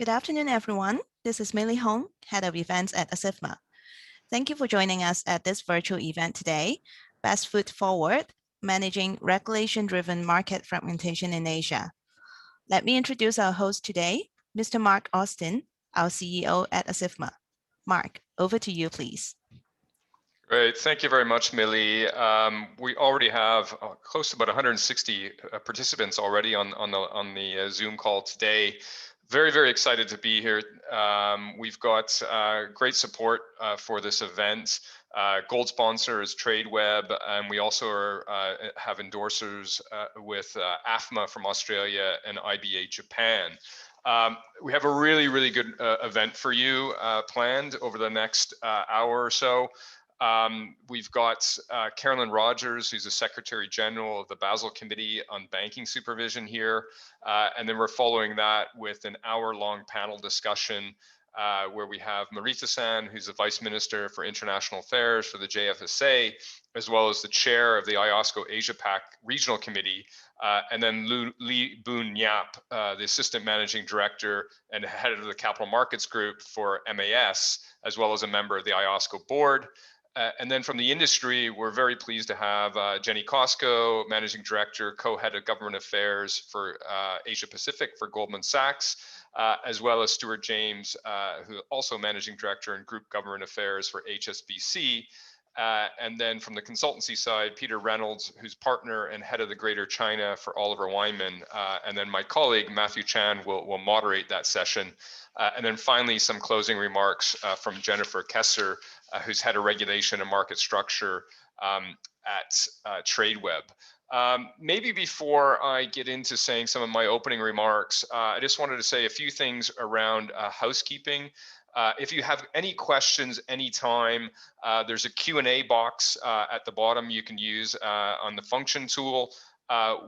Good afternoon, everyone. This is Millie Hong, Head of Events at ASIFMA. Thank you for joining us at this virtual event today, Best Foot Forward, Managing Regulation-Driven Market Fragmentation in Asia. Let me introduce our host today, Mr. Mark Austin, our CEO at ASIFMA. Mark, over to you, please. Great, thank you very much, Millie. We already have close to about 160 participants already on the Zoom call today. Very excited to be here. We've got great support for this event. Gold sponsor is Tradeweb, and we also have endorsers with ASIFMA from Australia and IBA Japan. We have a really good event for you planned over the next hour or so. We've got Carolyn Rogers, who's the Secretary General of the Basel Committee on Banking Supervision here. And then we're following that with an hour-long panel discussion where we have Marita-san, who's the Vice Minister for International Affairs for the JFSA, as well as the Chair of the IOSCO Asia-Pac Regional Committee, and then Lee Boon Yap, the Assistant Managing Director and Head of the Capital Markets Group for MAS, as well as a member of the IOSCO Board. And then from the industry, we're very pleased to have Jenny Costco, Managing Director, Co-Head of Government Affairs for Asia Pacific for Goldman Sachs, as well as Stuart James, who also Managing Director in Group Government Affairs for HSBC. And then from the consultancy side, Peter Reynolds, who's partner and head of the Greater China for Oliver Wyman. And then my colleague, Matthew Chan, will moderate that session. And then finally, some closing remarks from Jennifer Kessler, who's head of regulation and market structure at Tradeweb. Maybe before I get into saying some of my opening remarks, I just wanted to say a few things around housekeeping. If you have any questions anytime, there's a Q&A box at the bottom you can use on the function tool.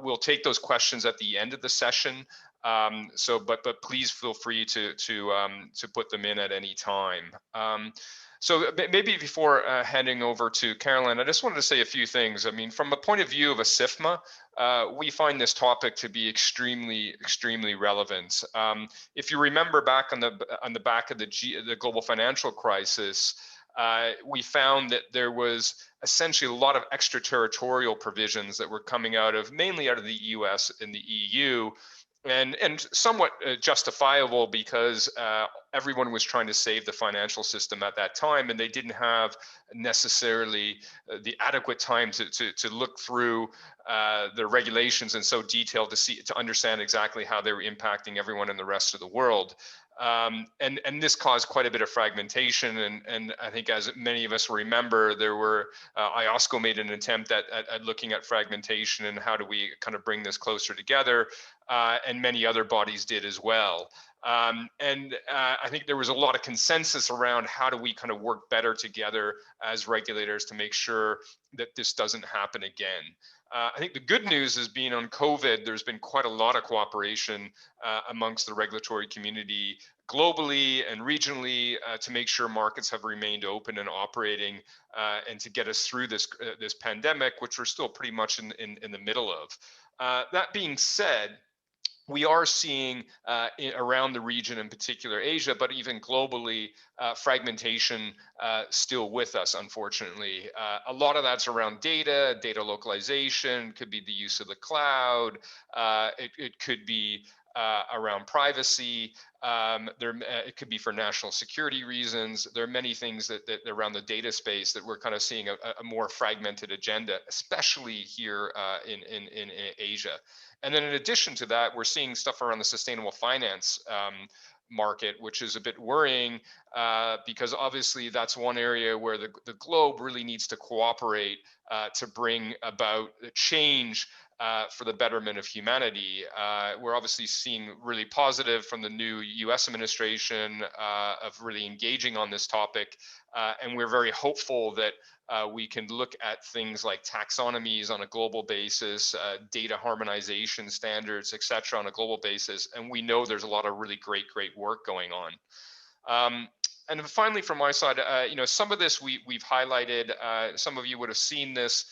We'll take those questions at the end of the session. But please feel free to put them in at any time. So maybe before handing over to Caroline, I just wanted to say a few things. I mean, from a point of view of ASIFMA, we find this topic to be extremely relevant. If you remember back on the back of the global financial crisis, we found that there was essentially a lot of extraterritorial provisions that were coming mainly out of the US and the EU, and somewhat justifiable because everyone was trying to save the financial system at that time, and they didn't have necessarily the adequate time to look through the regulations in so detail to understand exactly how they were impacting everyone in the rest of the world. And this caused quite a bit of fragmentation, and I think, as many of us remember, there were IOSCO made an attempt at looking at fragmentation and how do we kind of bring this closer together, and many other bodies did as well. And I think there was a lot of consensus around how do we kind of work better together as regulators to make sure that this doesn't happen again. I think the good news is, being on COVID, there's been quite a lot of cooperation amongst the regulatory community globally and regionally to make sure markets have remained open and operating, and to get us through this pandemic, which we're still pretty much in the middle of. That being said, we are seeing around the region, in particular Asia, but even globally, fragmentation still with us, unfortunately. A lot of that's around data localization, could be the use of the cloud, it could be around privacy, it could be for national security reasons. There are many things that around the data space that we're kind of seeing a more fragmented agenda, especially here in Asia. And then in addition to that, we're seeing stuff around the sustainable finance market, which is a bit worrying because obviously that's one area where the globe really needs to cooperate to bring about change for the betterment of humanity. We're obviously seeing really positive from the new US administration of really engaging on this topic. And we're very hopeful that we can look at things like taxonomies on a global basis, data harmonization standards, et cetera, on a global basis. And we know there's a lot of really great work going on. And finally, from my side, some of this we've highlighted. Some of you would have seen this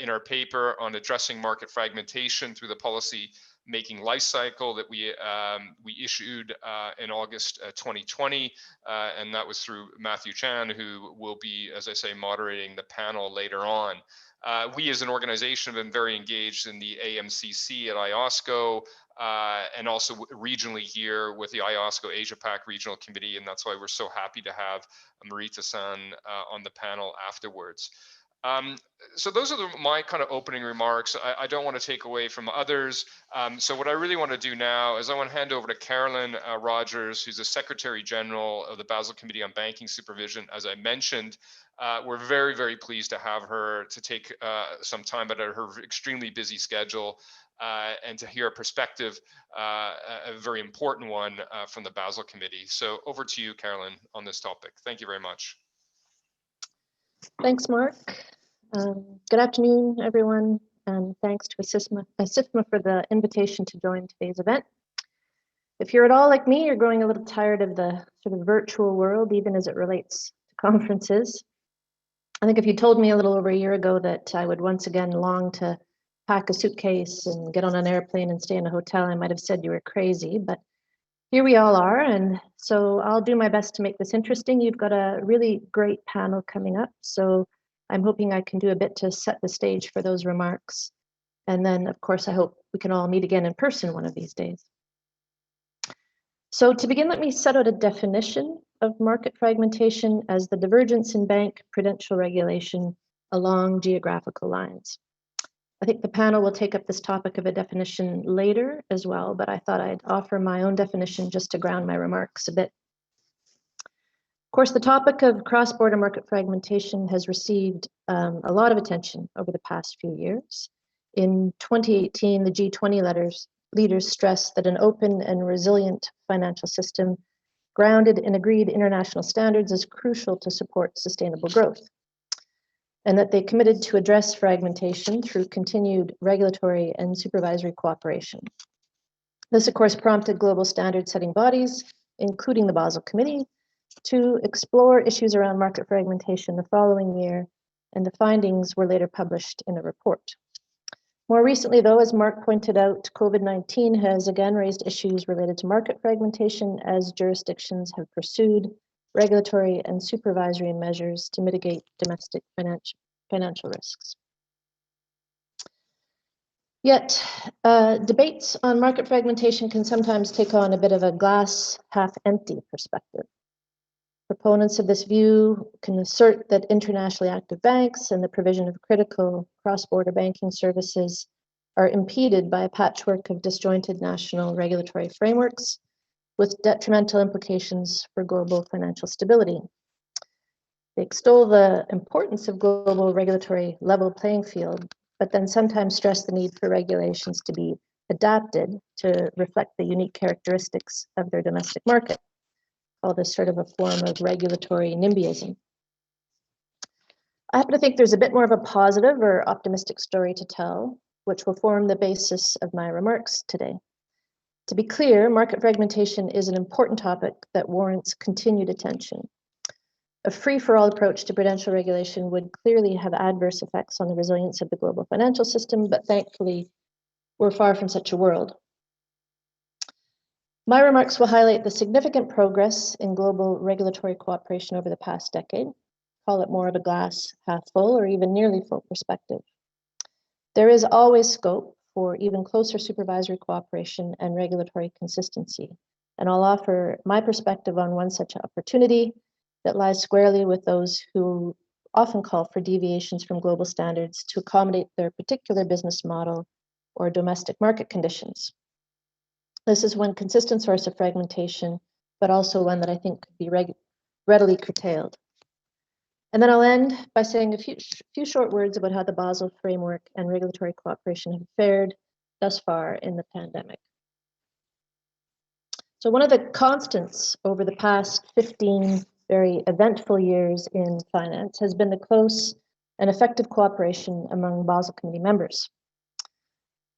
in our paper on addressing market fragmentation through the policy making life cycle that we issued in August 2020, and that was through Matthew Chan, who will be, as I say, moderating the panel later on. We as an organization have been very engaged in the AMCC at IOSCO, and also regionally here with the IOSCO Asia Pac Regional Committee, and that's why we're so happy to have Marita-san on the panel afterwards. So those are my kind of opening remarks. I don't want to take away from others. So what I really want to do now is I want to hand over to Carolyn Rogers, who's the Secretary General of the Basel Committee on Banking Supervision. As I mentioned, we're very, very pleased to have her to take some time out of her extremely busy schedule and to hear a perspective, a very important one from the Basel Committee. So over to you, Carolyn, on this topic. Thank you very much. Thanks, Mark. Good afternoon, everyone, and thanks to ASIFMA for the invitation to join today's event. If you're at all like me, you're growing a little tired of the sort of virtual world, even as it relates to conferences. I think if you told me a little over a year ago that I would once again long to pack a suitcase and get on an airplane and stay in a hotel, I might have said you were crazy, but here we all are, and so I'll do my best to make this interesting. You've got a really great panel coming up, so I'm hoping I can do a bit to set the stage for those remarks. And then, of course, I hope we can all meet again in person one of these days. So to begin, let me set out a definition of market fragmentation as the divergence in bank prudential regulation along geographical lines. I think the panel will take up this topic of a definition later as well, but I thought I'd offer my own definition just to ground my remarks a bit. Of course, the topic of cross-border market fragmentation has received a lot of attention over the past few years. In 2018, the G20 leaders stressed that an open and resilient financial system grounded in agreed international standards is crucial to support sustainable growth, and that they committed to address fragmentation through continued regulatory and supervisory cooperation. This, of course, prompted global standard-setting bodies, including the Basel Committee, to explore issues around market fragmentation the following year, and the findings were later published in a report. More recently, though, as Mark pointed out, COVID-19 has again raised issues related to market fragmentation as jurisdictions have pursued regulatory and supervisory measures to mitigate domestic financial risks. Yet, debates on market fragmentation can sometimes take on a bit of a glass half empty perspective. Proponents of this view can assert that internationally active banks and the provision of critical cross-border banking services are impeded by a patchwork of disjointed national regulatory frameworks with detrimental implications for global financial stability. They extol the importance of global regulatory level playing field, but then sometimes stress the need for regulations to be adapted to reflect the unique characteristics of their domestic market. Call this sort of a form of regulatory NIMBYism. I happen to think there's a bit more of a positive or optimistic story to tell, which will form the basis of my remarks today. To be clear, market fragmentation is an important topic that warrants continued attention. A free-for-all approach to prudential regulation would clearly have adverse effects on the resilience of the global financial system, but thankfully, we're far from such a world. My remarks will highlight the significant progress in global regulatory cooperation over the past decade, call it more of a glass half full or even nearly full perspective. There is always scope for even closer supervisory cooperation and regulatory consistency, and I'll offer my perspective on one such opportunity that lies squarely with those who often call for deviations from global standards to accommodate their particular business model or domestic market conditions. This is one consistent source of fragmentation, but also one that I think could be readily curtailed. And then I'll end by saying a few short words about how the Basel framework and regulatory cooperation have fared thus far in the pandemic. So one of the constants over the past 15 very eventful years in finance has been the close and effective cooperation among Basel Committee members.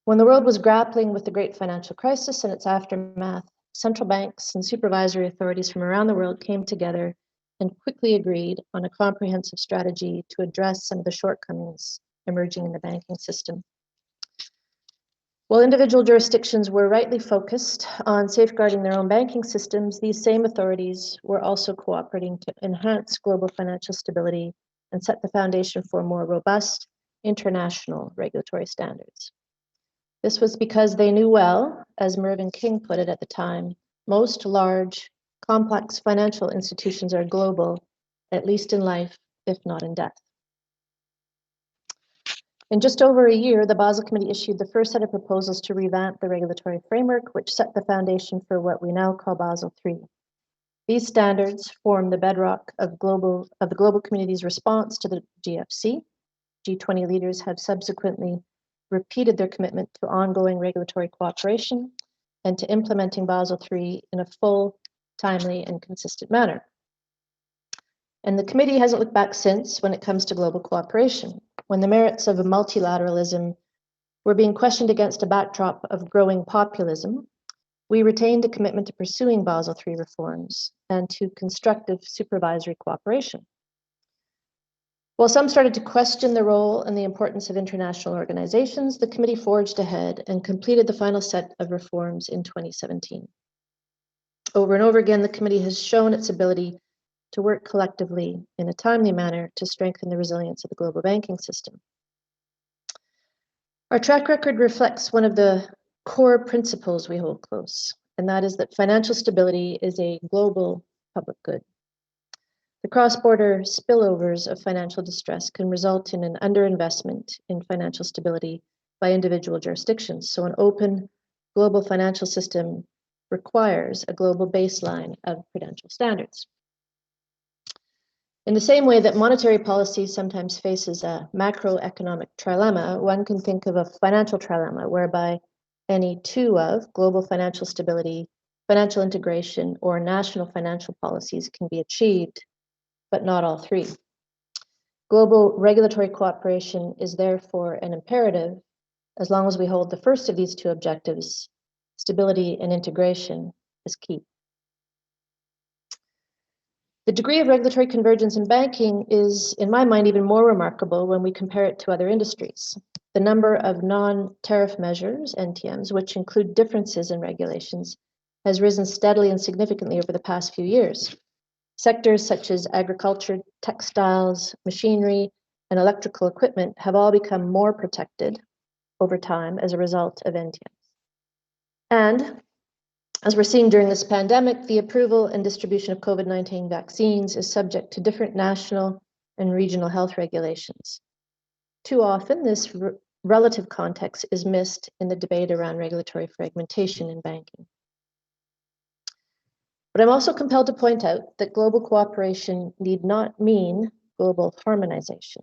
When the world was grappling with the great financial crisis and its aftermath, central banks and supervisory authorities from around the world came together and quickly agreed on a comprehensive strategy to address some of the shortcomings emerging in the banking system. While individual jurisdictions were rightly focused on safeguarding their own banking systems, these same authorities were also cooperating to enhance global financial stability and set the foundation for more robust international regulatory standards. This was because they knew well, as Mervyn King put it at the time, most large, complex financial institutions are global, at least in life, if not in death. In just over a year, the Basel Committee issued the first set of proposals to revamp the regulatory framework, which set the foundation for what we now call Basel III. These standards form the bedrock of the global community's response to the GFC. G20 leaders have subsequently repeated their commitment to ongoing regulatory cooperation and to implementing Basel III in a full, timely, and consistent manner. And the committee hasn't looked back since when it comes to global cooperation. When the merits of multilateralism were being questioned against a backdrop of growing populism, we retained a commitment to pursuing Basel III reforms and to constructive supervisory cooperation. While some started to question the role and the importance of international organizations, the committee forged ahead and completed the final set of reforms in 2017. Over and over again, the committee has shown its ability to work collectively in a timely manner to strengthen the resilience of the global banking system. Our track record reflects one of the core principles we hold close, and that is that financial stability is a global public good. The cross-border spillovers of financial distress can result in an underinvestment in financial stability by individual jurisdictions. So an open global financial system requires a global baseline of prudential standards. In the same way that monetary policy sometimes faces a macroeconomic trilemma, one can think of a financial trilemma whereby any two of global financial stability, financial integration, or national financial policies can be achieved, but not all three. Global regulatory cooperation is therefore an imperative as long as we hold the first of these two objectives. Stability and integration is key. The degree of regulatory convergence in banking is, in my mind, even more remarkable when we compare it to other industries. The number of non-tariff measures, NTMs, which include differences in regulations, has risen steadily and significantly over the past few years. Sectors such as agriculture, textiles, machinery, and electrical equipment have all become more protected over time as a result of NTMs. And as we're seeing during this pandemic, the approval and distribution of COVID-19 vaccines is subject to different national and regional health regulations. Too often, this relative context is missed in the debate around regulatory fragmentation in banking. But I'm also compelled to point out that global cooperation need not mean global harmonization.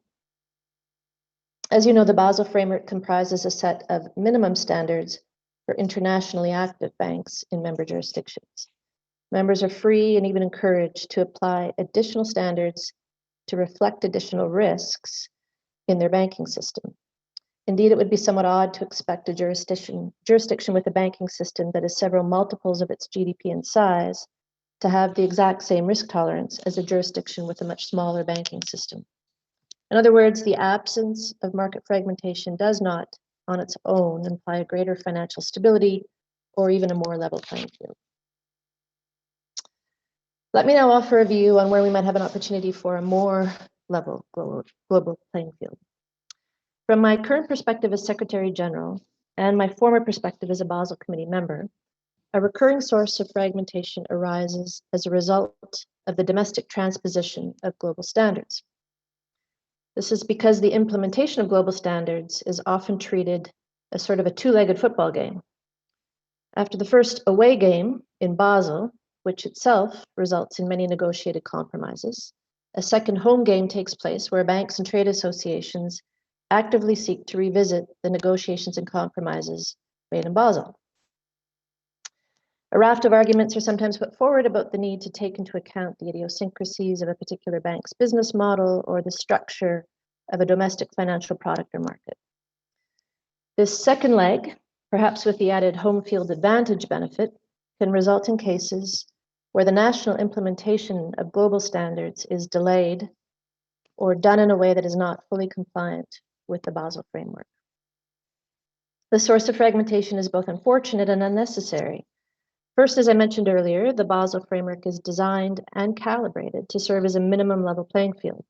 As you know, the Basel framework comprises a set of minimum standards for internationally active banks in member jurisdictions. Members are free and even encouraged to apply additional standards to reflect additional risks in their banking system. Indeed, it would be somewhat odd to expect a jurisdiction with a banking system that is several multiples of its GDP in size to have the exact same risk tolerance as a jurisdiction with a much smaller banking system. In other words, the absence of market fragmentation does not, on its own, imply a greater financial stability or even a more level playing field. Let me now offer a view on where we might have an opportunity for a more level global playing field. From my current perspective as Secretary General and my former perspective as a Basel Committee member, a recurring source of fragmentation arises as a result of the domestic transposition of global standards. This is because the implementation of global standards is often treated as sort of a two-legged football game. After the first away game in Basel, which itself results in many negotiated compromises, a second home game takes place where banks and trade associations actively seek to revisit the negotiations and compromises made in Basel. A raft of arguments are sometimes put forward about the need to take into account the idiosyncrasies of a particular bank's business model or the structure of a domestic financial product or market. This second leg, perhaps with the added home field advantage benefit, can result in cases where the national implementation of global standards is delayed or done in a way that is not fully compliant with the Basel framework. The source of fragmentation is both unfortunate and unnecessary. First, as I mentioned earlier, the Basel framework is designed and calibrated to serve as a minimum level playing field.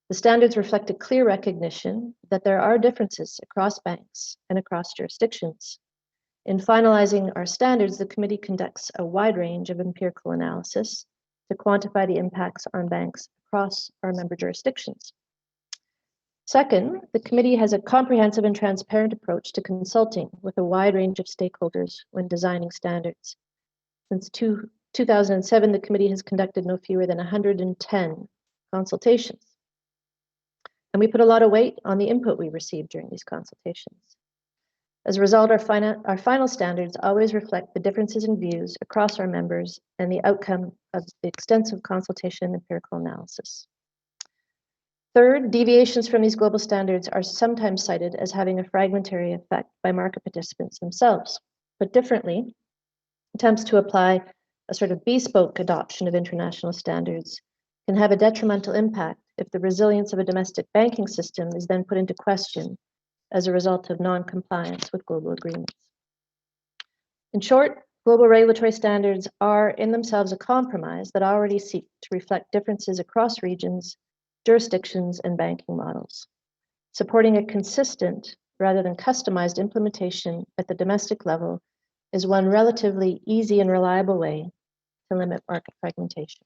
The standards reflect a clear recognition that there are differences across banks and across jurisdictions. In finalizing our standards, the committee conducts a wide range of empirical analysis to quantify the impacts on banks across our member jurisdictions. Second, the committee has a comprehensive and transparent approach to consulting with a wide range of stakeholders when designing standards. Since 2007, the committee has conducted no fewer than 110 consultations. And we put a lot of weight on the input we received during these consultations. As a result, our final standards always reflect the differences in views across our members and the outcome of the extensive consultation and empirical analysis. Third, deviations from these global standards are sometimes cited as having a fragmentary effect by market participants themselves. Put differently, attempts to apply a sort of bespoke adoption of international standards can have a detrimental impact if the resilience of a domestic banking system is then put into question as a result of non-compliance with global agreements. In short, global regulatory standards are in themselves a compromise that already seek to reflect differences across regions, jurisdictions, and banking models. Supporting a consistent rather than customized implementation at the domestic level is one relatively easy and reliable way to limit market fragmentation.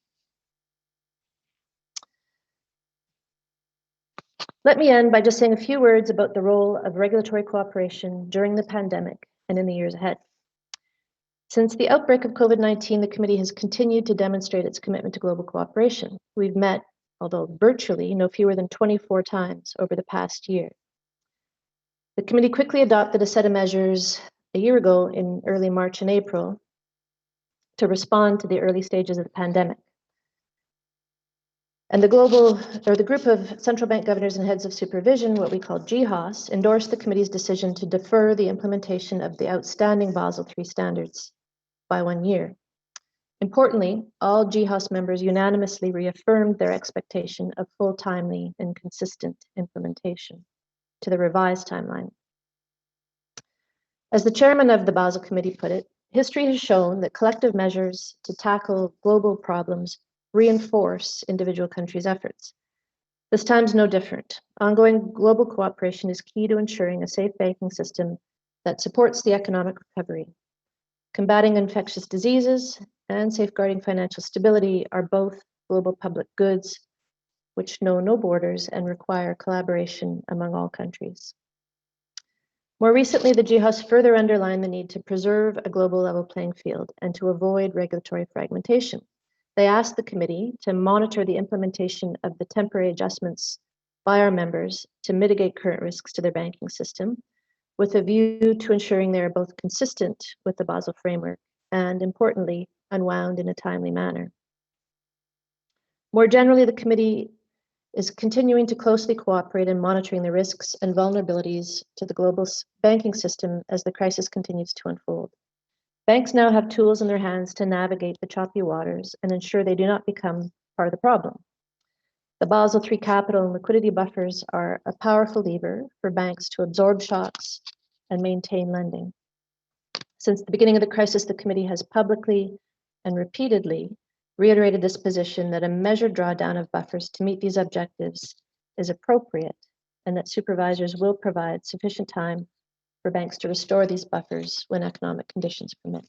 Let me end by just saying a few words about the role of regulatory cooperation during the pandemic and in the years ahead. Since the outbreak of COVID-19, the committee has continued to demonstrate its commitment to global cooperation. We've met, although virtually, no fewer than 24 times over the past year. The committee quickly adopted a set of measures a year ago in early March and April to respond to the early stages of the pandemic. And the group of central bank governors and heads of supervision, what we call GHOS, endorsed the committee's decision to defer the implementation of the outstanding Basel III standards by 1 year. Importantly, all GHOS members unanimously reaffirmed their expectation of full, timely, and consistent implementation to the revised timeline. As the chairman of the Basel Committee put it, history has shown that collective measures to tackle global problems reinforce individual countries' efforts. This time's no different. Ongoing global cooperation is key to ensuring a safe banking system that supports the economic recovery. Combating infectious diseases and safeguarding financial stability are both global public goods, which know no borders and require collaboration among all countries. More recently, the GHOS further underlined the need to preserve a global level playing field and to avoid regulatory fragmentation. They asked the committee to monitor the implementation of the temporary adjustments by our members to mitigate current risks to their banking system, with a view to ensuring they are both consistent with the Basel framework and, importantly, unwound in a timely manner. More generally, the committee is continuing to closely cooperate in monitoring the risks and vulnerabilities to the global banking system as the crisis continues to unfold. Banks now have tools in their hands to navigate the choppy waters and ensure they do not become part of the problem. The Basel III capital and liquidity buffers are a powerful lever for banks to absorb shocks and maintain lending. Since the beginning of the crisis, the committee has publicly and repeatedly reiterated this position that a measured drawdown of buffers to meet these objectives is appropriate and that supervisors will provide sufficient time for banks to restore these buffers when economic conditions permit.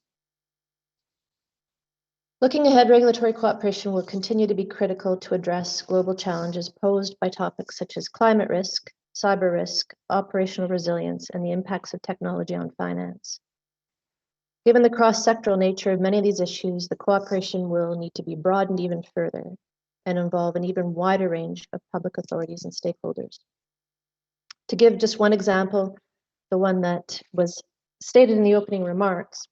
Looking ahead, regulatory cooperation will continue to be critical to address global challenges posed by topics such as climate risk, cyber risk, operational resilience, and the impacts of technology on finance. Given the cross-sectoral nature of many of these issues, the cooperation will need to be broadened even further and involve an even wider range of public authorities and stakeholders. To give just one example, the one that was stated in the opening remarks,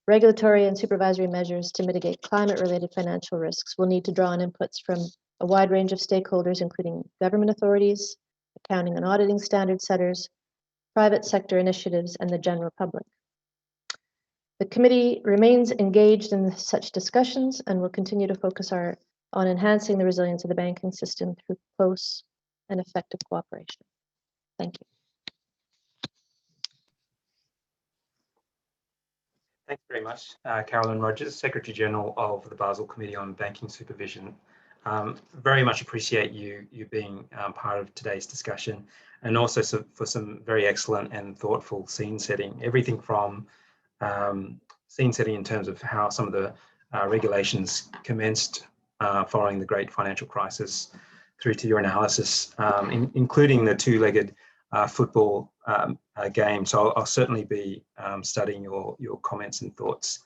regulatory and supervisory measures to mitigate climate-related financial risks will need to draw on inputs from a wide range of stakeholders, including government authorities, accounting and auditing standard setters, private sector initiatives, and the general public. The committee remains engaged in such discussions and will continue to focus on enhancing the resilience of the banking system through close and effective cooperation. Thank you. Thanks very much, Carolyn Rogers, Secretary General of the Basel Committee on Banking Supervision. Very much appreciate you being part of today's discussion, and also for some very excellent and thoughtful scene setting. Everything from scene setting in terms of how some of the regulations commenced following the great financial crisis, through to your analysis, including the two-legged football game. So I'll certainly be studying your comments and thoughts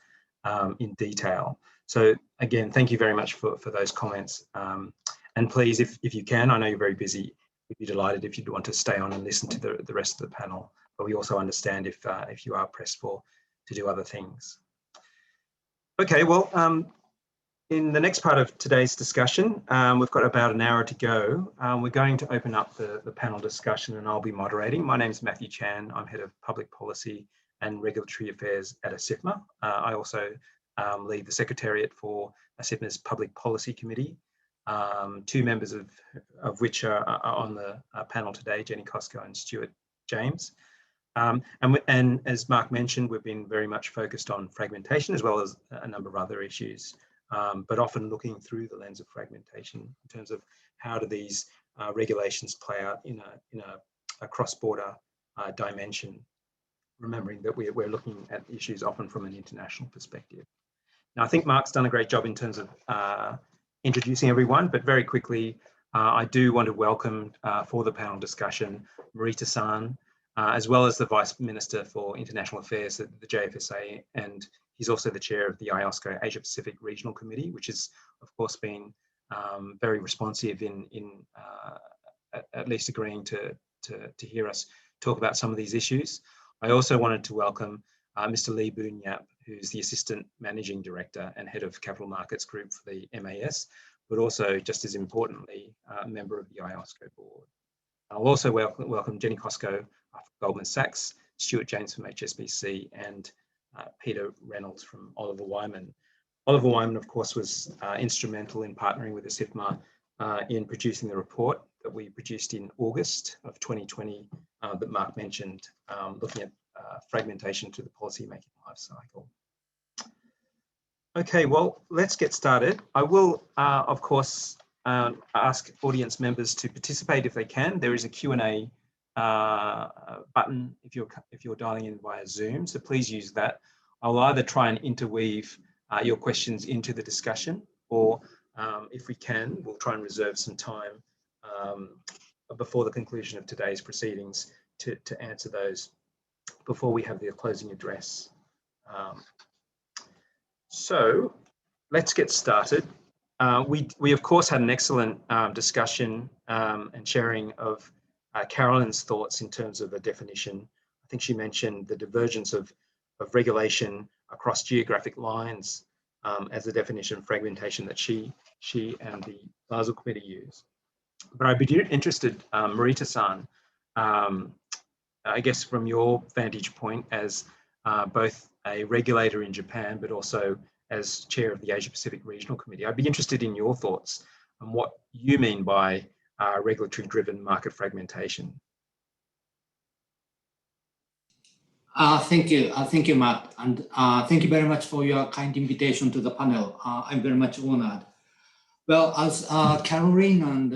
in detail. So again, thank you very much for those comments. And please, if you can, I know you're very busy, we'd be delighted if you'd want to stay on and listen to the rest of the panel. But we also understand if you are pressed to do other things. Okay, well, in the next part of today's discussion, we've got about an hour to go. We're going to open up the panel discussion, and I'll be moderating. My name is Matthew Chan. I'm Head of Public Policy and Regulatory Affairs at ASIFMA. I also lead the Secretariat for ASIFMA's Public Policy Committee, two members of which are on the panel today, Jenny Cosco and Stuart James. And as Mark mentioned, we've been very much focused on fragmentation as well as a number of other issues. But often looking through the lens of fragmentation in terms of how do these regulations play out in a cross-border dimension, remembering that we're looking at issues often from an international perspective. Now, I think Mark's done a great job in terms of introducing everyone, but very quickly, I do want to welcome for the panel discussion, Morita-san, as well as the Vice Minister for International Affairs at the JFSA, and he's also the chair of the IOSCO Asia Pacific Regional Committee, which has, of course, been very responsive in at least agreeing to hear us talk about some of these issues. I also wanted to welcome Mr. Lee Boon Yap, who's the Assistant Managing Director and Head of Capital Markets Group for the MAS, but also, just as importantly, a member of the IOSCO board. I'll also welcome Jenny Cosco from Goldman Sachs, Stuart James from HSBC, and Peter Reynolds from Oliver Wyman. Oliver Wyman, of course, was instrumental in partnering with ASIFMA in producing the report that we produced in August of 2020 that Mark mentioned, looking at fragmentation to the policy-making life cycle. Okay, well, let's get started. I will, of course, ask audience members to participate if they can. There is a Q&A button if you're dialing in via Zoom, so please use that. I'll either try and interweave your questions into the discussion, or if we can, we'll try and reserve some time before the conclusion of today's proceedings to answer those before we have the closing address. So let's get started. We of course had an excellent discussion and sharing of Carolyn's thoughts in terms of a definition. I think she mentioned the divergence of regulation across geographic lines as a definition of fragmentation that she and the Basel Committee use. But I'd be interested, Morita-san, I guess from your vantage point as both a regulator in Japan, but also as chair of the Asia Pacific Regional Committee, I'd be interested in your thoughts on what you mean by regulatory-driven market fragmentation. Thank you, Matt, and thank you very much for your kind invitation to the panel. I'm very much honored. Well, as Caroline and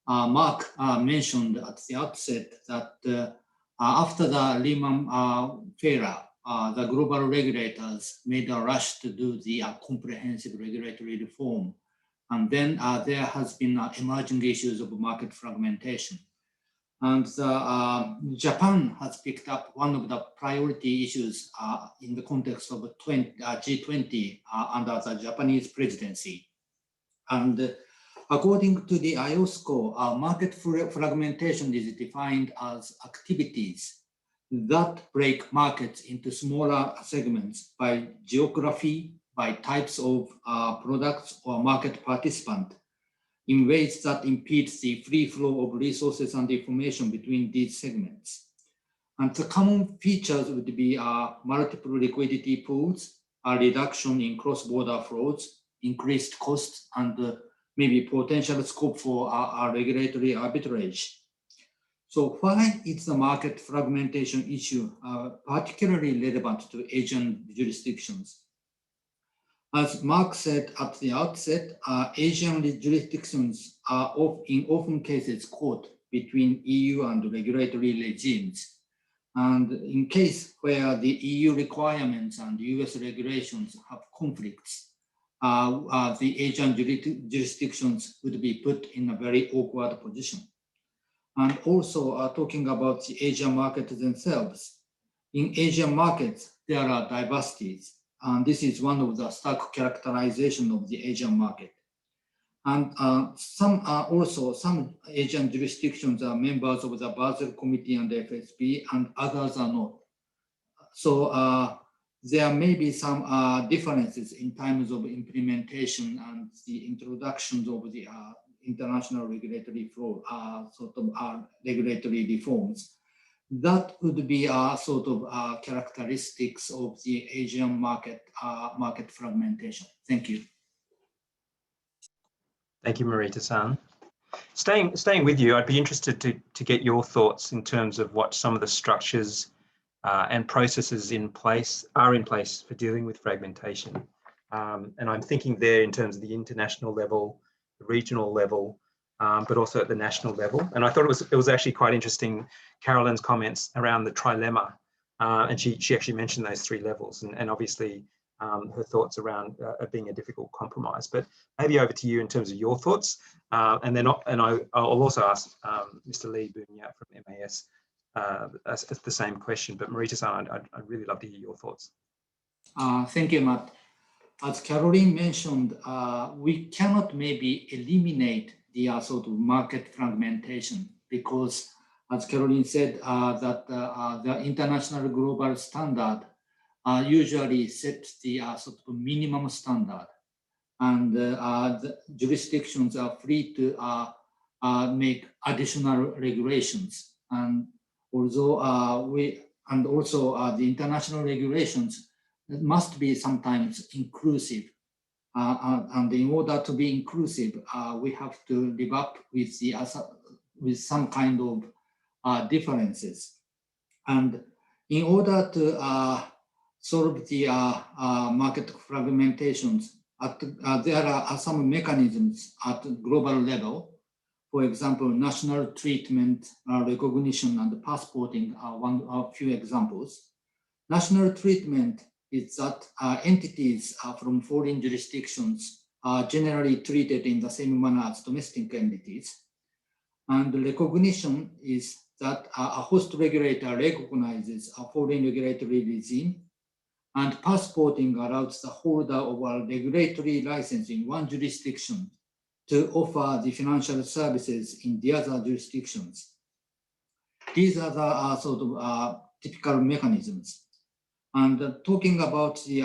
Mark mentioned at the outset, that after the Lehman failure, the global regulators made a rush to do the comprehensive regulatory reform. And then there has been emerging issues of market fragmentation. And Japan has picked up one of the priority issues in the context of G20 under the Japanese presidency. And according to the IOSCO, market fragmentation is defined as activities that break markets into smaller segments by geography, by types of products or market participant, in ways that impede the free flow of resources and information between these segments. And the common features would be multiple liquidity pools, a reduction in cross-border flows, increased costs, and maybe potential scope for regulatory arbitrage. So why is the market fragmentation issue particularly relevant to Asian jurisdictions? As Mark said at the outset, Asian jurisdictions are in often cases caught between EU and regulatory regimes. And in case where the EU requirements and US regulations have conflicts, the Asian jurisdictions would be put in a very awkward position. And also talking about the Asian markets themselves. In Asian markets, there are diversities. And this is one of the stark characterization of the Asian market. And some Asian jurisdictions are members of the Basel Committee and the FSB, and others are not. So there may be some differences in terms of implementation and the introductions of the international regulatory flow, regulatory reforms. That would be characteristics of the Asian market fragmentation. Thank you. Thank you, Morita-san. Staying with you, I'd be interested to get your thoughts in terms of what some of the structures and processes are in place for dealing with fragmentation. And I'm thinking there in terms of the international level, the regional level, but also at the national level. And I thought it was actually quite interesting, Carolyn's comments around the trilemma. And she actually mentioned those three levels, and obviously her thoughts around being a difficult compromise. But maybe over to you in terms of your thoughts. And I'll also ask Mr. Lee Boon-Yap from MAS the same question. But Morita-san, I'd really love to hear your thoughts. Thank you, Matt. As Caroline mentioned, we cannot maybe eliminate the market fragmentation because, as Caroline said, that the international global standard usually sets the minimum standard, and the jurisdictions are free to make additional regulations. And although the international regulations must be sometimes inclusive, and in order to be inclusive, we have to live up with some kind of differences. And in order to solve the market fragmentations, there are some mechanisms at global level. For example, national treatment, recognition, and passporting are a few examples. National treatment is that entities from foreign jurisdictions are generally treated in the same manner as domestic entities. And the recognition is that a host regulator recognizes a foreign regulatory regime, and passporting allows the holder of a regulatory license in one jurisdiction to offer the financial services in the other jurisdictions. These are the typical mechanisms. And talking about the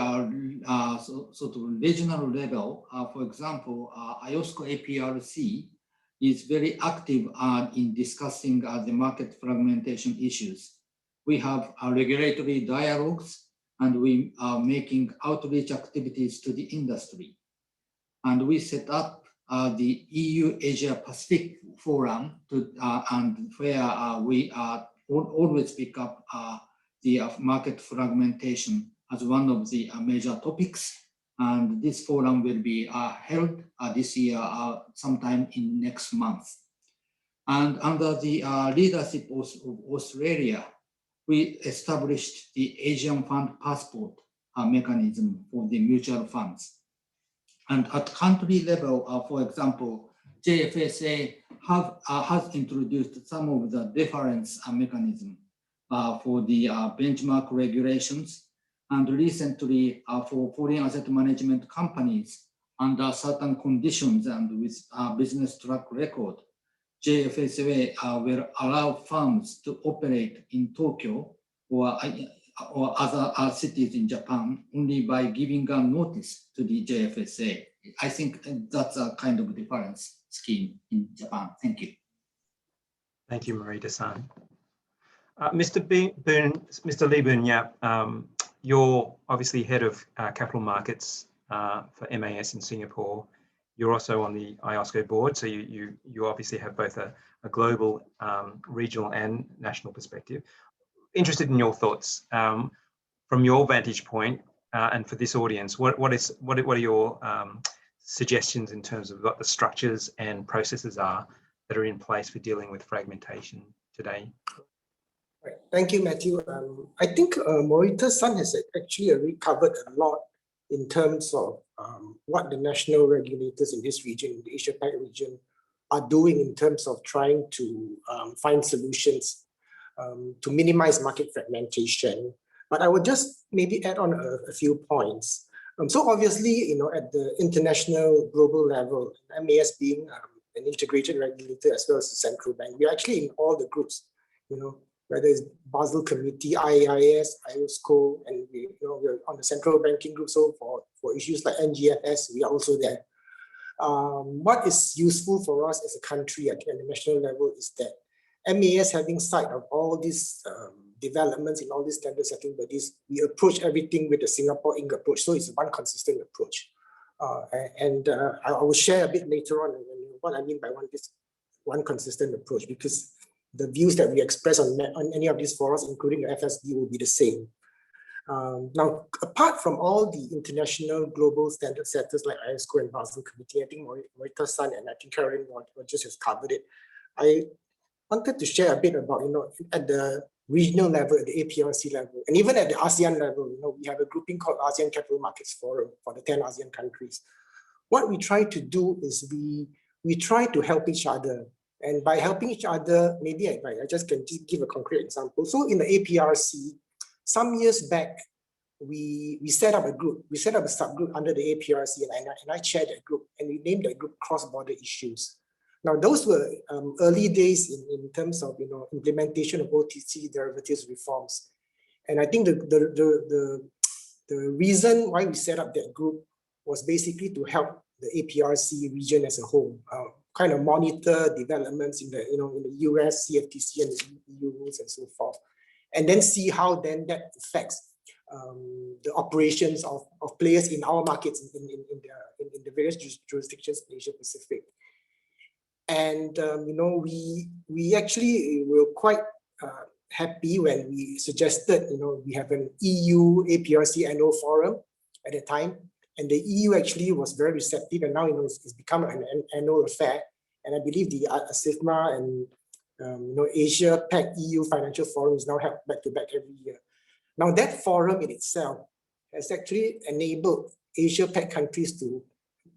regional level, for example, IOSCO APRC is very active in discussing the market fragmentation issues. We have regulatory dialogues, and we are making outreach activities to the industry. And we set up the EU Asia Pacific Forum, and where we always pick up the market fragmentation as one of the major topics. And this forum will be held this year, sometime in next month. And under the leadership of Australia, we established the Asian Fund Passport mechanism for the mutual funds. And at country level, for example, JFSA has introduced some of the deference mechanism for the benchmark regulations. And recently, for foreign asset management companies, under certain conditions and with business track record, JFSA will allow firms to operate in Tokyo or other cities in Japan only by giving a notice to the JFSA. I think that's a kind of difference scheme in Japan. Thank you. Thank you, Morita-san. Mr. Lee Boon-Yap, you're obviously head of capital markets for MAS in Singapore. You're also on the IOSCO board, so you obviously have both a global, regional and national perspective. Interested in your thoughts from your vantage point, and for this audience, what are your suggestions in terms of what the structures and processes are that are in place for dealing with fragmentation today? Right. Thank you, Matthew. I think Morita-san has actually already covered a lot in terms of what the national regulators in this region, the Asia-Pac region, are doing in terms of trying to find solutions to minimize market fragmentation. But I would just maybe add on a few points. So obviously, at the international global level, MAS being an integrated regulator as well as the central bank, we're actually in all the groups, whether it's Basel Committee, IAIS, IOSCO, and we're on the central banking group. So for issues like NGFS, we are also there. What is useful for us as a country at the national level is that MAS having sight of all these developments in all these standard setting bodies, we approach everything with the Singapore Inc. approach. So it's one consistent approach. I will share a bit later on what I mean by one consistent approach, because the views that we express on any of these forums, including the FSB, will be the same. Now, apart from all the international global standard setters like IOSCO and Basel Committee, I think Morita-san and I think Caroline just has covered it. I wanted to share a bit about, at the regional level, at the APRC level, and even at the ASEAN level, we have a grouping called ASEAN Capital Markets Forum for the 10 ASEAN countries. What we try to do is we try to help each other. And by helping each other, maybe I just can give a concrete example. So in the APRC, some years back, we set up a group. We set up a subgroup under the APRC, and I chaired that group, and we named that group Cross-Border Issues. Now, those were early days in terms of implementation of OTC derivatives reforms. And I think the reason why we set up that group was basically to help the APRC region as a whole, kind of monitor developments in the in the US, CFTC, and the EU rules and so forth, and then see how then that affects the operations of players in our markets in the various jurisdictions in Asia Pacific. And we actually were quite happy when we suggested we have an EU APRC annual forum at the time, and the EU actually was very receptive, and now it's become an annual affair. And I believe the ASIFMA and Asia Pac EU Financial Forum is now held back to back every year. Now that forum in itself has actually enabled Asia Pac countries to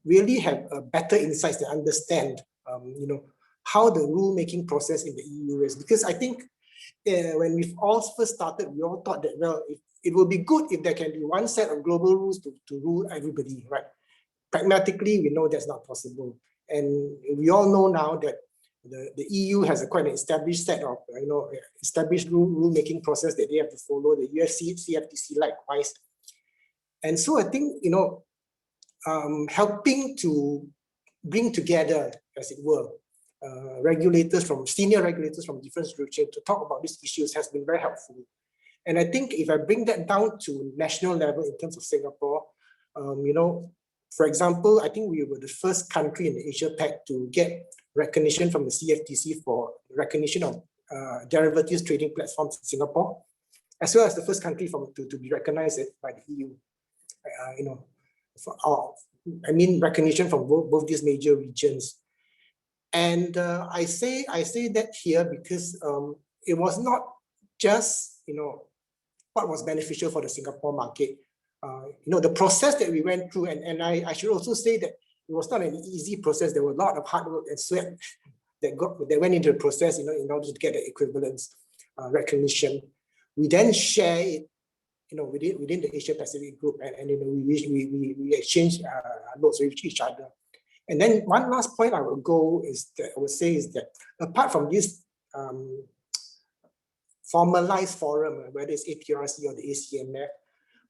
really have better insights to understand how the rule-making process in the EU is. Because I think when we all first started, we all thought that, well, it would be good if there can be one set of global rules to rule everybody, right? Pragmatically, we know that's not possible. And we all know now that the EU has a quite an established set of, established rule-making process that they have to follow, the US CFTC likewise. And so I think, helping to bring together, as it were, senior regulators from different jurisdictions to talk about these issues has been very helpful. And I think if I bring that down to national level in terms of Singapore, for example, I think we were the first country in the Asia Pac to get recognition from the CFTC for recognition of derivatives trading platforms in Singapore, as well as the first country to be recognized by the EU. Recognition from both these major regions. And I say that here because it was not just what was beneficial for the Singapore market. The process that we went through, and I should also say that it was not an easy process. There were a lot of hard work and sweat that went into the process, in order to get the equivalence recognition. We then share it, within the Asia Pacific group, and we exchange notes with each other. And then one last point I would say is that apart from this formalized forum, whether it's APRC or the ACMF,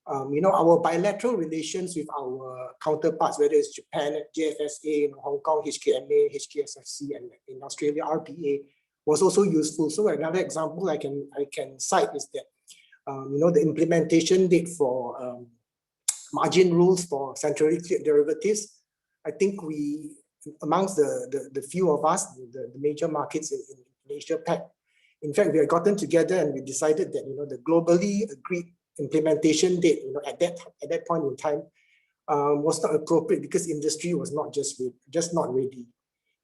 our bilateral relations with our counterparts, whether it's Japan, JFSA, Hong Kong, HKMA, HKSFC, and in Australia, RPA, was also useful. So another example I can cite is that, the implementation date for margin rules for centrally cleared derivatives I think we, amongst the few of us, the major markets in Asia Pac, in fact, we had gotten together and we decided that, the globally agreed implementation date, at that point in time, was not appropriate because industry was not just not ready.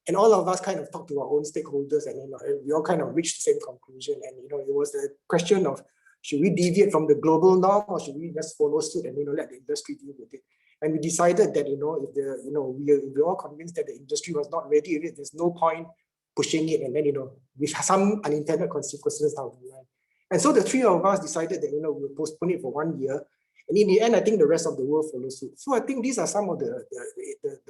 And all of us kind of talked to our own stakeholders, and we all kind of reached the same conclusion. And it was a question of, should we deviate from the global norm, or should we just follow suit and let the industry deal with it? And we decided that if we're all convinced that the industry was not ready, there's no point pushing it, and then with some unintended consequences down the line. And so the three of us decided that we'll postpone it for 1 year. And in the end, I think the rest of the world follows suit. So I think these are some of the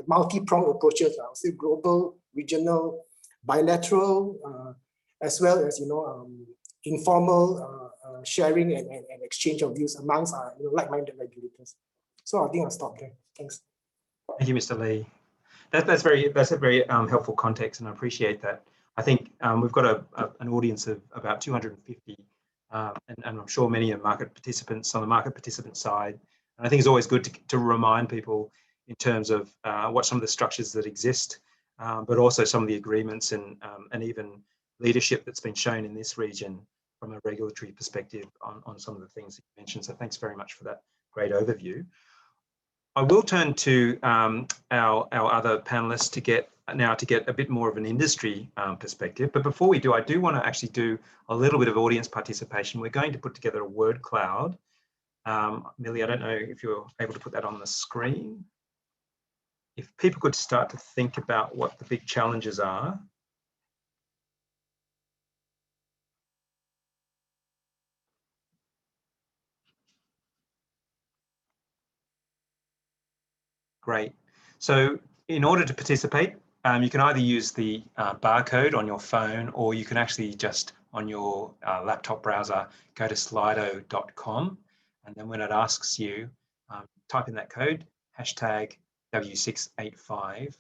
multi-pronged approaches. I would say global, regional, bilateral, as well as informal sharing and exchange of views amongst like-minded regulators. So I think I'll stop there. Thanks. Thank you, Mr. Lee. That's a very helpful context, and I appreciate that. I think we've got an audience of about 250. And I'm sure many are market participants on the market participant side. And I think it's always good to remind people in terms of what some of the structures that exist, but also some of the agreements and even leadership that's been shown in this region from a regulatory perspective on some of the things that you mentioned. So thanks very much for that great overview. I will turn to our other panelists to get a bit more of an industry perspective. But before we do, I do want to actually do a little bit of audience participation. We're going to put together a word cloud. Millie, I don't know if you're able to put that on the screen. If people could start to think about what the big challenges are. Great. So in order to participate, you can either use the barcode on your phone, or you can actually just on your laptop browser go to slido.com, and then when it asks you, type in that code, hashtag W685.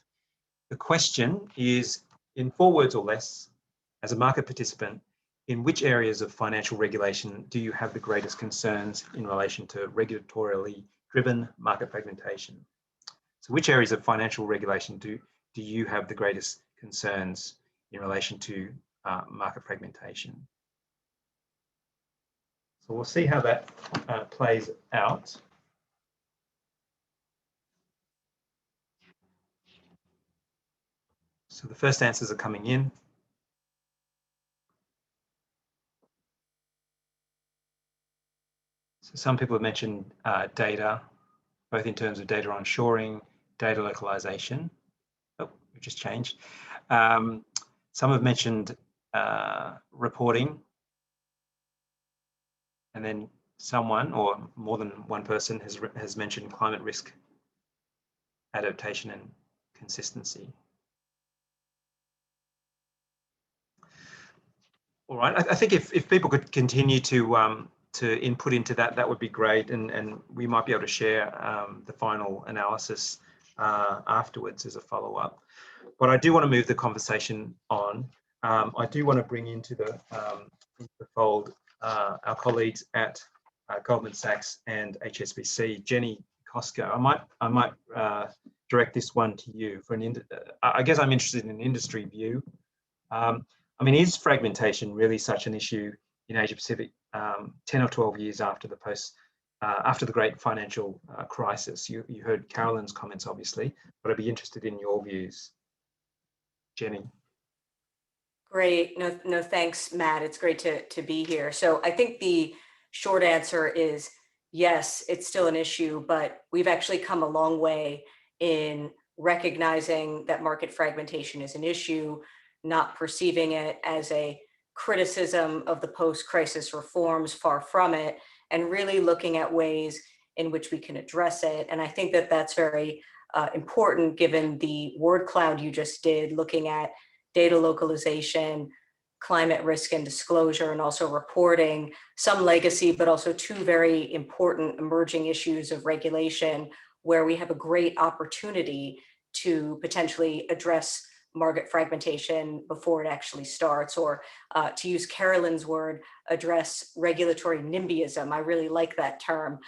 The question is, in 4 words or less, as a market participant, in which areas of financial regulation do you have the greatest concerns in relation to regulatorily driven market fragmentation? So which areas of financial regulation do you have the greatest concerns in relation to market fragmentation? So we'll see how that plays out. So the first answers are coming in. So some people have mentioned data, both in terms of data onshoring, data localization. Oh, we just changed. Some have mentioned reporting, and then someone, or more than one person, has mentioned climate risk, adaptation, and consistency. All right, I think if people could continue to input into that, that would be great, and we might be able to share the final analysis afterwards as a follow-up. But I do want to move the conversation on. I do want to bring into the fold our colleagues at Goldman Sachs and HSBC. Jenny Cosco, I might direct this one to you. I guess I'm interested in an industry view. I mean, is fragmentation really such an issue in Asia Pacific 10 or 12 years after the great financial crisis? You heard Carolyn's comments, obviously, but I'd be interested in your views. Jenny. Great. No, thanks, Matt. It's great to be here. So I think the short answer is yes, it's still an issue, but we've actually come a long way in recognizing that market fragmentation is an issue, not perceiving it as a criticism of the post-crisis reforms, far from it, and really looking at ways in which we can address it. And I think that that's very important given the word cloud you just did, looking at data localization, climate risk and disclosure, and also reporting, some legacy, but also two very important emerging issues of regulation where we have a great opportunity to potentially address market fragmentation before it actually starts, or to use Carolyn's word, address regulatory NIMBYism. I really like that term,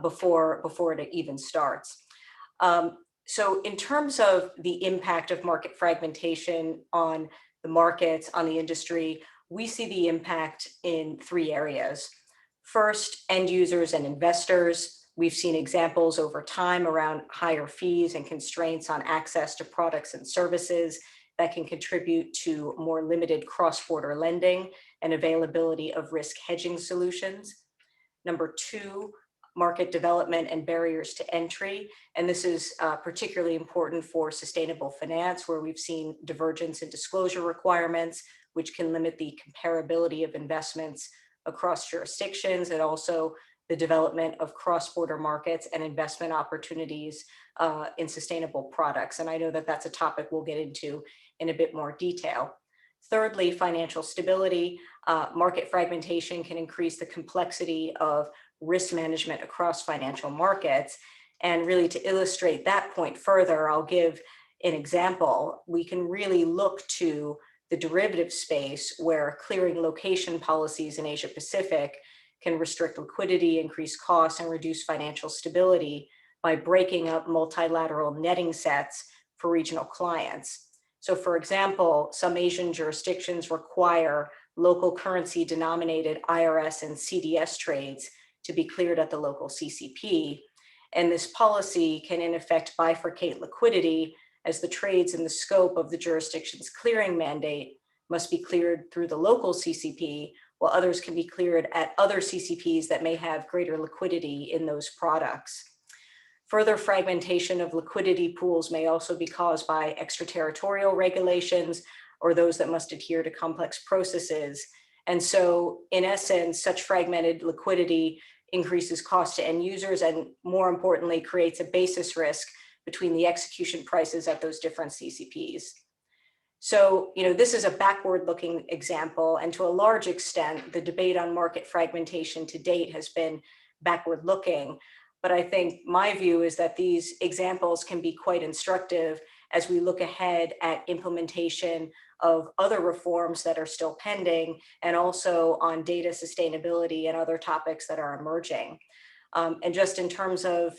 before it even starts. So in terms of the impact of market fragmentation on the markets, on the industry, we see the impact in 3 areas. First, end users and investors. We've seen examples over time around higher fees and constraints on access to products and services that can contribute to more limited cross-border lending and availability of risk hedging solutions. Number 2, market development and barriers to entry. And this is particularly important for sustainable finance, where we've seen divergence in disclosure requirements, which can limit the comparability of investments across jurisdictions, and also the development of cross-border markets and investment opportunities in sustainable products. And I know that that's a topic we'll get into in a bit more detail. Thirdly, financial stability. Market fragmentation can increase the complexity of risk management across financial markets. And really, to illustrate that point further, I'll give an example. We can really look to the derivative space, where clearing location policies in Asia Pacific can restrict liquidity, increase costs, and reduce financial stability by breaking up multilateral netting sets for regional clients. So for example, some Asian jurisdictions require local currency denominated IRS and CDS trades to be cleared at the local CCP. And this policy can in effect bifurcate liquidity, as the trades in the scope of the jurisdiction's clearing mandate must be cleared through the local CCP, while others can be cleared at other CCPs that may have greater liquidity in those products. Further fragmentation of liquidity pools may also be caused by extraterritorial regulations, or those that must adhere to complex processes. And so in essence, such fragmented liquidity increases cost to end users, and more importantly, creates a basis risk between the execution prices at those different CCPs. So, this is a backward-looking example, and to a large extent, the debate on market fragmentation to date has been backward-looking. But I think my view is that these examples can be quite instructive as we look ahead at implementation of other reforms that are still pending, and also on data sustainability and other topics that are emerging. And just in terms of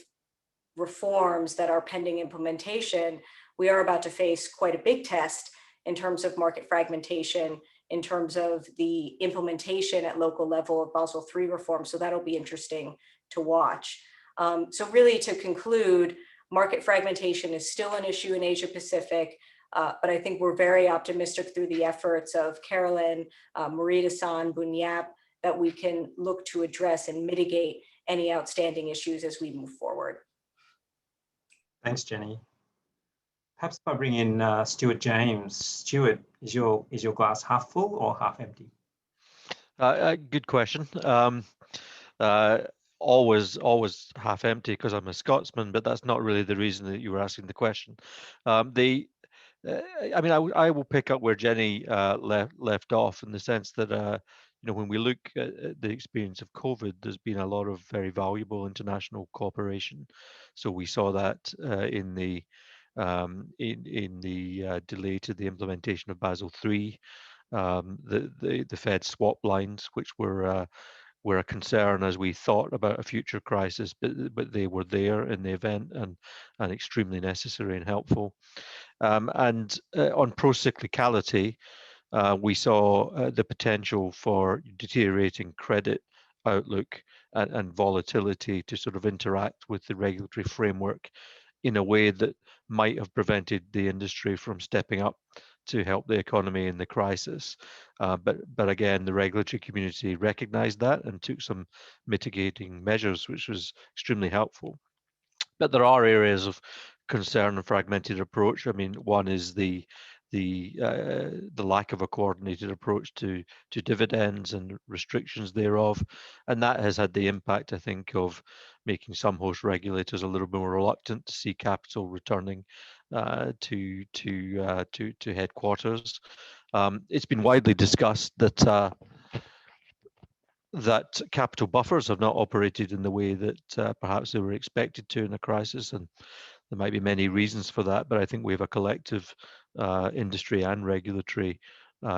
reforms that are pending implementation, we are about to face quite a big test in terms of market fragmentation, in terms of the implementation at local level of Basel III reform. So that'll be interesting to watch. So really, to conclude, market fragmentation is still an issue in Asia Pacific, but I think we're very optimistic through the efforts of Carolyn, Marita-san, Bunyap, that we can look to address and mitigate any outstanding issues as we move forward. Thanks, Jenny. Perhaps if I bring in Stuart James. Stuart, is your glass half full or half empty? Good question. Always half empty, because I'm a Scotsman, but that's not really the reason that you were asking the question. I will pick up where Jenny left off, in the sense that when we look at the experience of COVID, there's been a lot of very valuable international cooperation. So we saw that in the delay to the implementation of Basel III, the Fed swap lines, which were a concern as we thought about a future crisis, but they were there in the event, and extremely necessary and helpful. And on pro-cyclicality, we saw the potential for deteriorating credit outlook and volatility to sort of interact with the regulatory framework in a way that might have prevented the industry from stepping up to help the economy in the crisis. But again, the regulatory community recognized that and took some mitigating measures, which was extremely helpful. But there are areas of concern and fragmented approach. I mean, one is the lack of a coordinated approach to dividends and restrictions thereof, and that has had the impact, I think, of making some host regulators a little bit more reluctant to see capital returning to headquarters. It's been widely discussed that capital buffers have not operated in the way that perhaps they were expected to in a crisis, and there might be many reasons for that, but I think we have a collective industry and regulatory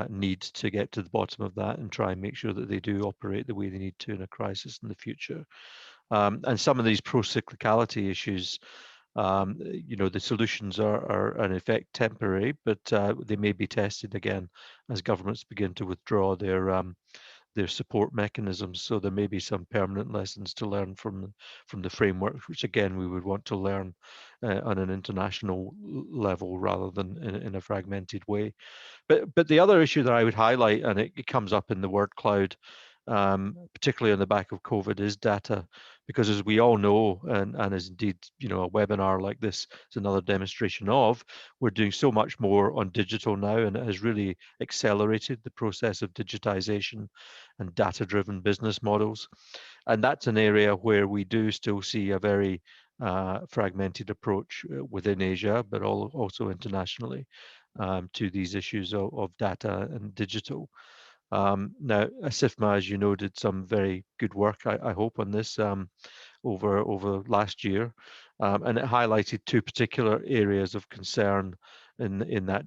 need to get to the bottom of that and try and make sure that they do operate the way they need to in a crisis in the future. And some of these pro-cyclicality issues You know, the solutions are in effect temporary, but they may be tested again as governments begin to withdraw their support mechanisms. So there may be some permanent lessons to learn from the framework, which again we would want to learn on an international level rather than in a fragmented way. But the other issue that I would highlight, and it comes up in the word cloud, particularly on the back of COVID, is data, because as we all know, and as indeed, you know, a webinar like this is another demonstration of, we're doing so much more on digital now, and it has really accelerated the process of digitization and data-driven business models. And that's an area where we do still see a very fragmented approach within Asia, but also internationally to these issues of data and digital. Now, ASIFMA, as you know, did some very good work, I hope, on this over last year, and it highlighted two particular areas of concern in that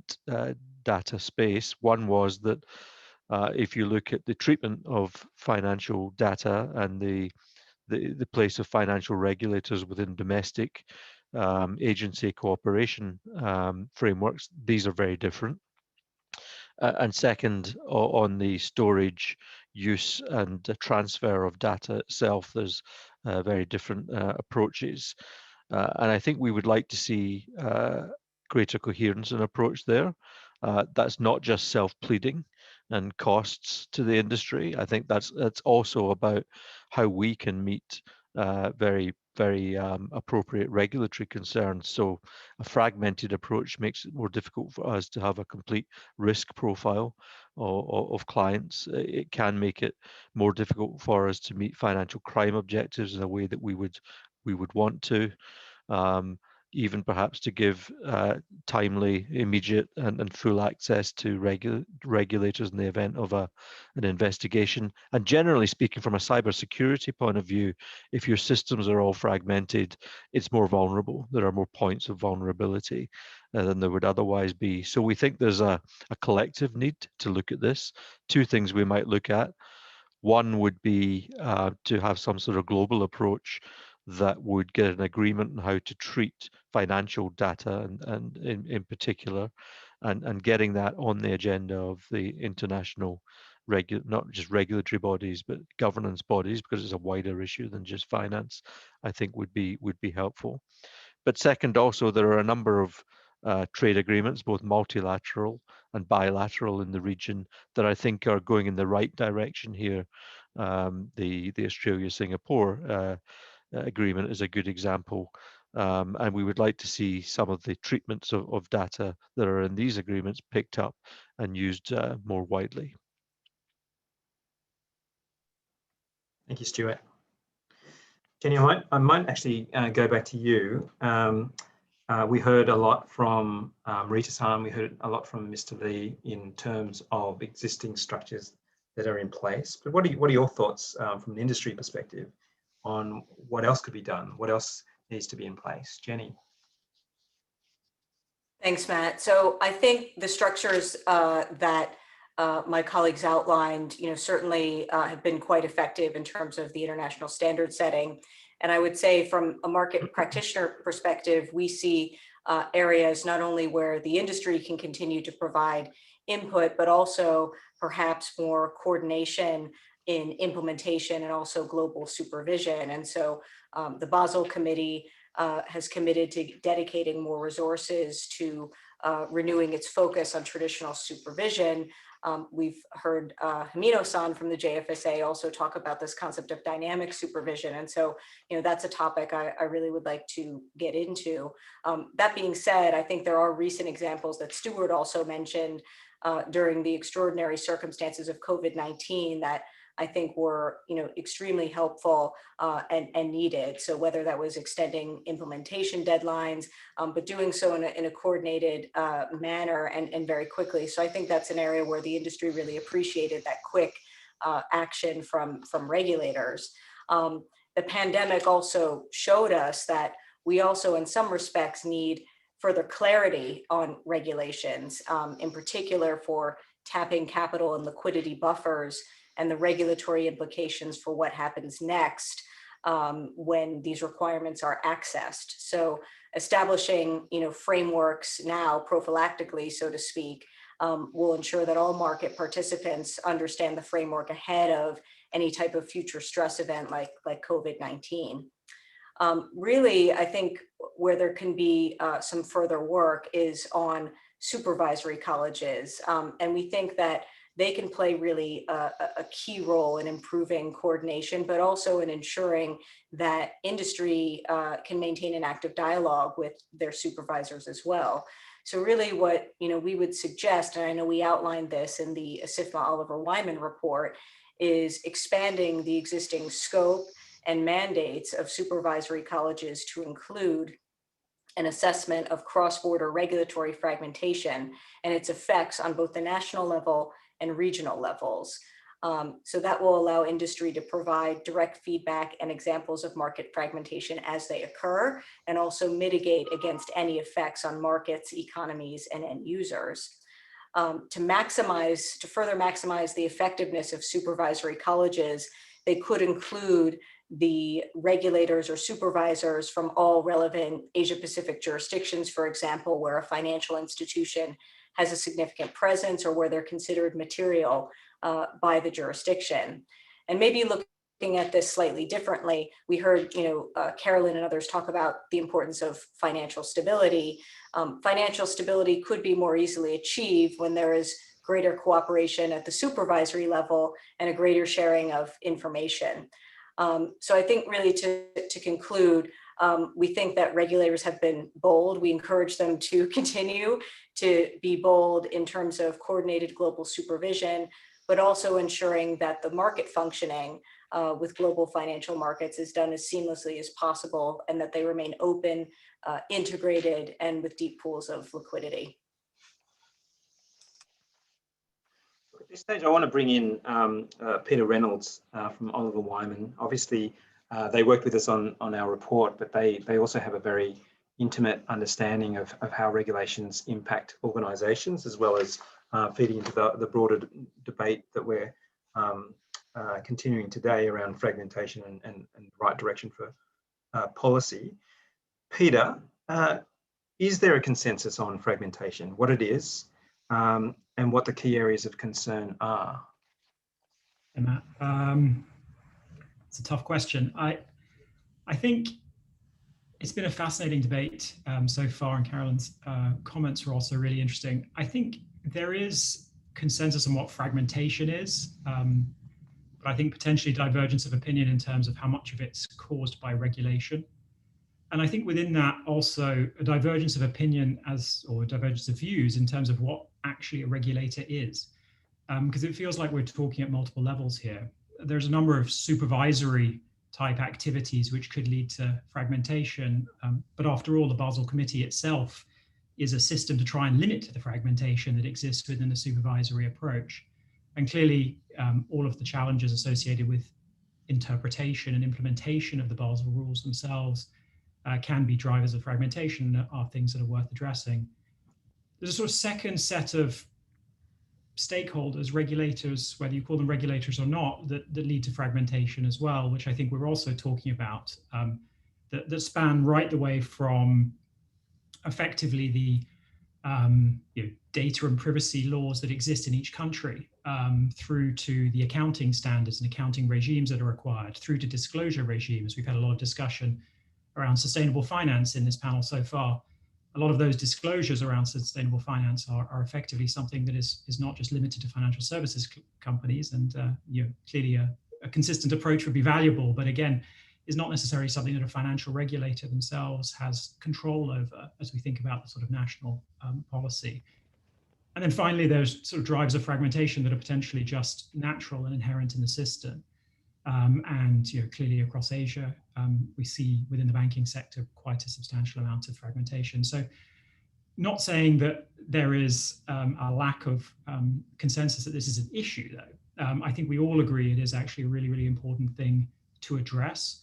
data space. One was that if you look at the treatment of financial data and the place of financial regulators within domestic agency cooperation frameworks, these are very different. And second, on the storage, use and transfer of data itself, there's very different approaches. And I think we would like to see greater coherence in approach there. That's not just self-pleading and costs to the industry. I think that's also about how we can meet very appropriate regulatory concerns. So a fragmented approach makes it more difficult for us to have a complete risk profile of clients. It can make it more difficult for us to meet financial crime objectives in a way that we would want to. Even perhaps to give timely, immediate, and full access to regulators in the event of an investigation. And generally speaking, from a cybersecurity point of view, if your systems are all fragmented, it's more vulnerable. There are more points of vulnerability than there would otherwise be. So we think there's a collective need to look at this. Two things we might look at. One would be to have some sort of global approach that would get an agreement on how to treat financial data and in particular, and getting that on the agenda of the international not just regulatory bodies, but governance bodies, because it's a wider issue than just finance, I think would be helpful. But second, also, there are a number of trade agreements, both multilateral and bilateral in the region, that I think are going in the right direction here. The Australia-Singapore agreement is a good example. And we would like to see some of the treatments of data that are in these agreements picked up and used more widely. Thank you, Stuart. Jenny, I might actually go back to you. We heard a lot from Rita-san, we heard a lot from Mr. Lee in terms of existing structures that are in place. But what are your thoughts from an industry perspective on what else could be done? What else needs to be in place? Jenny. Thanks, Matt. So I think the structures that my colleagues outlined, certainly have been quite effective in terms of the international standard setting. And I would say from a market practitioner perspective, we see areas not only where the industry can continue to provide input, but also perhaps more coordination in implementation and also global supervision. And so the Basel Committee has committed to dedicating more resources to renewing its focus on traditional supervision. We've heard Hamino-san from the JFSA also talk about this concept of dynamic supervision. And so, that's a topic I really would like to get into. That being said, I think there are recent examples that Stuart also mentioned during the extraordinary circumstances of COVID-19 that I think were, extremely helpful and needed. So whether that was extending implementation deadlines, but doing so in a coordinated manner and very quickly. So I think that's an area where the industry really appreciated that quick action from regulators. The pandemic also showed us that we also, in some respects, need further clarity on regulations, in particular for tapping capital and liquidity buffers and the regulatory implications for what happens next. when these requirements are accessed. So establishing, frameworks now prophylactically, so to speak, will ensure that all market participants understand the framework ahead of any type of future stress event like COVID-19. Really, I think where there can be some further work is on supervisory colleges. And we think that they can play really a key role in improving coordination, but also in ensuring that industry can maintain an active dialogue with their supervisors as well. So really what we would suggest, and I know we outlined this in the ASIFMA Oliver Wyman report, is expanding the existing scope and mandates of supervisory colleges to include an assessment of cross-border regulatory fragmentation and its effects on both the national level and regional levels. So that will allow industry to provide direct feedback and examples of market fragmentation as they occur, and also mitigate against any effects on markets, economies, and end users. To further maximize the effectiveness of supervisory colleges, they could include the regulators or supervisors from all relevant Asia-Pacific jurisdictions, for example, where a financial institution has a significant presence or where they're considered material by the jurisdiction. And maybe looking at this slightly differently, we heard Carolyn and others talk about the importance of financial stability. Financial stability could be more easily achieved when there is greater cooperation at the supervisory level and a greater sharing of information. So I think really to conclude, we think that regulators have been bold. We encourage them to continue to be bold in terms of coordinated global supervision, but also ensuring that the market functioning with global financial markets is done as seamlessly as possible, and that they remain open, integrated, and with deep pools of liquidity. At this stage, I want to bring in Peter Reynolds from Oliver Wyman. Obviously, they worked with us on our report, but they also have a very intimate understanding of how regulations impact organisations, as well as feeding into the broader debate that we're continuing today around fragmentation and the right direction for policy. Peter, is there a consensus on fragmentation, what it is, and what the key areas of concern are? Hey, Matt. It's a tough question. I think it's been a fascinating debate so far, and Carolyn's comments were also really interesting. I think there is consensus on what fragmentation is, but I think potentially divergence of opinion in terms of how much of it's caused by regulation. And I think within that also a divergence of opinion or divergence of views in terms of what actually a regulator is, because it feels like we're talking at multiple levels here. There's a number of supervisory type activities which could lead to fragmentation, but after all, the Basel Committee itself is a system to try and limit the fragmentation that exists within the supervisory approach. And clearly, all of the challenges associated with interpretation and implementation of the Basel rules themselves can be drivers of fragmentation and are things that are worth addressing. There's a sort of second set of stakeholders, regulators, whether you call them regulators or not, that lead to fragmentation as well, which I think we're also talking about, that span right the way from effectively the data and privacy laws that exist in each country, through to the accounting standards and accounting regimes that are required, through to disclosure regimes. We've had a lot of discussion around sustainable finance in this panel so far. A lot of those disclosures around sustainable finance are effectively something that is not just limited to financial services companies, and clearly a consistent approach would be valuable, but again, is not necessarily something that a financial regulator themselves has control over as we think about the sort of national policy. And then finally, there's sort of drivers of fragmentation that are potentially just natural and inherent in the system. And clearly across Asia, we see within the banking sector quite a substantial amount of fragmentation. So not saying that there is a lack of consensus that this is an issue, though. I think we all agree it is actually a really, really important thing to address.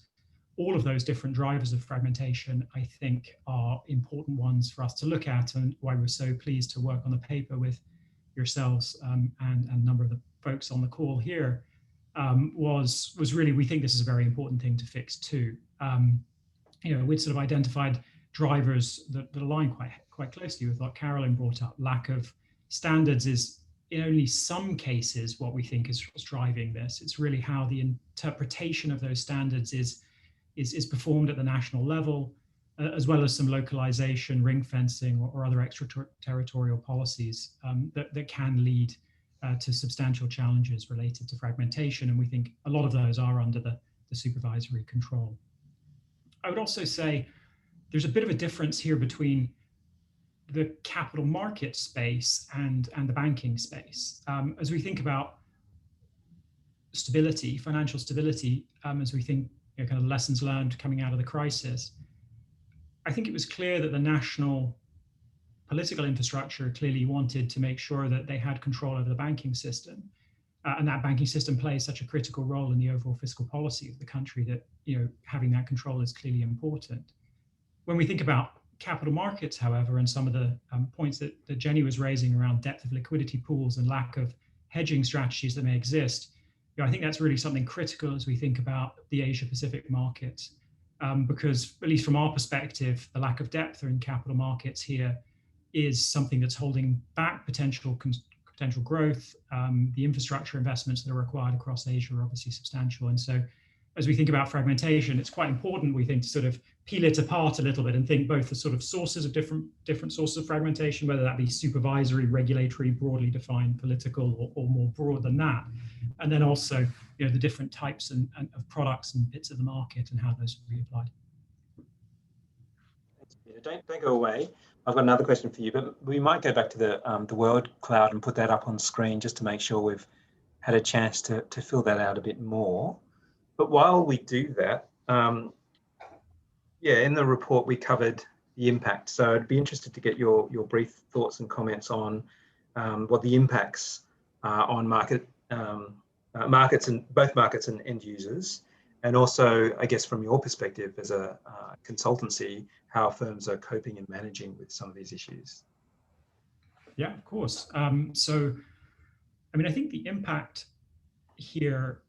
All of those different drivers of fragmentation, I think, are important ones for us to look at, and why we're so pleased to work on the paper with yourselves and a number of the folks on the call here, was really, we think this is a very important thing to fix too. We'd sort of identified drivers that align quite closely with what Carolyn brought up. Lack of standards is in only some cases what we think is driving this. It's really how the interpretation of those standards is performed at the national level, as well as some localization, ring fencing, or other extraterritorial policies that can lead to substantial challenges related to fragmentation. And we think a lot of those are under the supervisory control. I would also say there's a bit of a difference here between the capital market space and the banking space. As we think about stability, financial stability, as we think kind of lessons learned coming out of the crisis, I think it was clear that the national political infrastructure clearly wanted to make sure that they had control over the banking system. And that banking system plays such a critical role in the overall fiscal policy of the country that having that control is clearly important. When we think about capital markets, however, and some of the points that Jenny was raising around depth of liquidity pools and lack of hedging strategies that may exist, I think that's really something critical as we think about the Asia-Pacific markets, because at least from our perspective, the lack of depth in capital markets here is something that's holding back potential growth. The infrastructure investments that are required across Asia are obviously substantial. And so as we think about fragmentation, it's quite important, we think, to sort of peel it apart a little bit and think both the sort of sources of different sources of fragmentation, whether that be supervisory, regulatory, broadly defined, political, or more broad than that. And then also, the different types of products and bits of the market and how those will be applied. Thanks, Peter. Don't go away. I've got another question for you, but we might go back to the word cloud and put that up on screen just to make sure we've had a chance to fill that out a bit more. But while we do that, in the report we covered the impact. So I'd be interested to get your brief thoughts and comments on what the impacts are on markets and both markets and end users, and also, I guess, from your perspective as a consultancy, how firms are coping and managing with some of these issues. Yeah, of course. So, I mean, I think the impact here,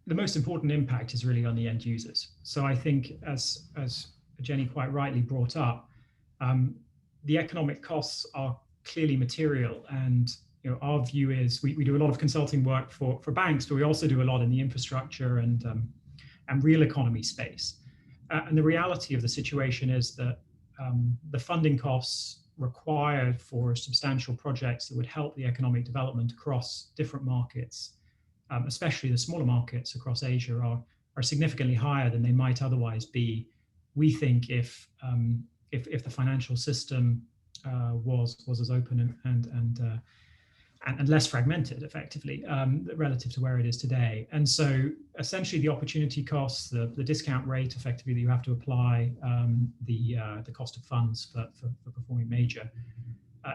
the most important impact is really on the end users. So I think, as Jenny quite rightly brought up, the economic costs are clearly material. And our view is we do a lot of consulting work for banks, but we also do a lot in the infrastructure and real economy space. And the reality of the situation is that the funding costs required for substantial projects that would help the economic development across different markets, especially the smaller markets across Asia, are significantly higher than they might otherwise be. We think if the financial system was as open and less fragmented, effectively, relative to where it is today. And so, essentially, the opportunity costs, the discount rate, effectively, that you have to apply, the cost of funds for performing major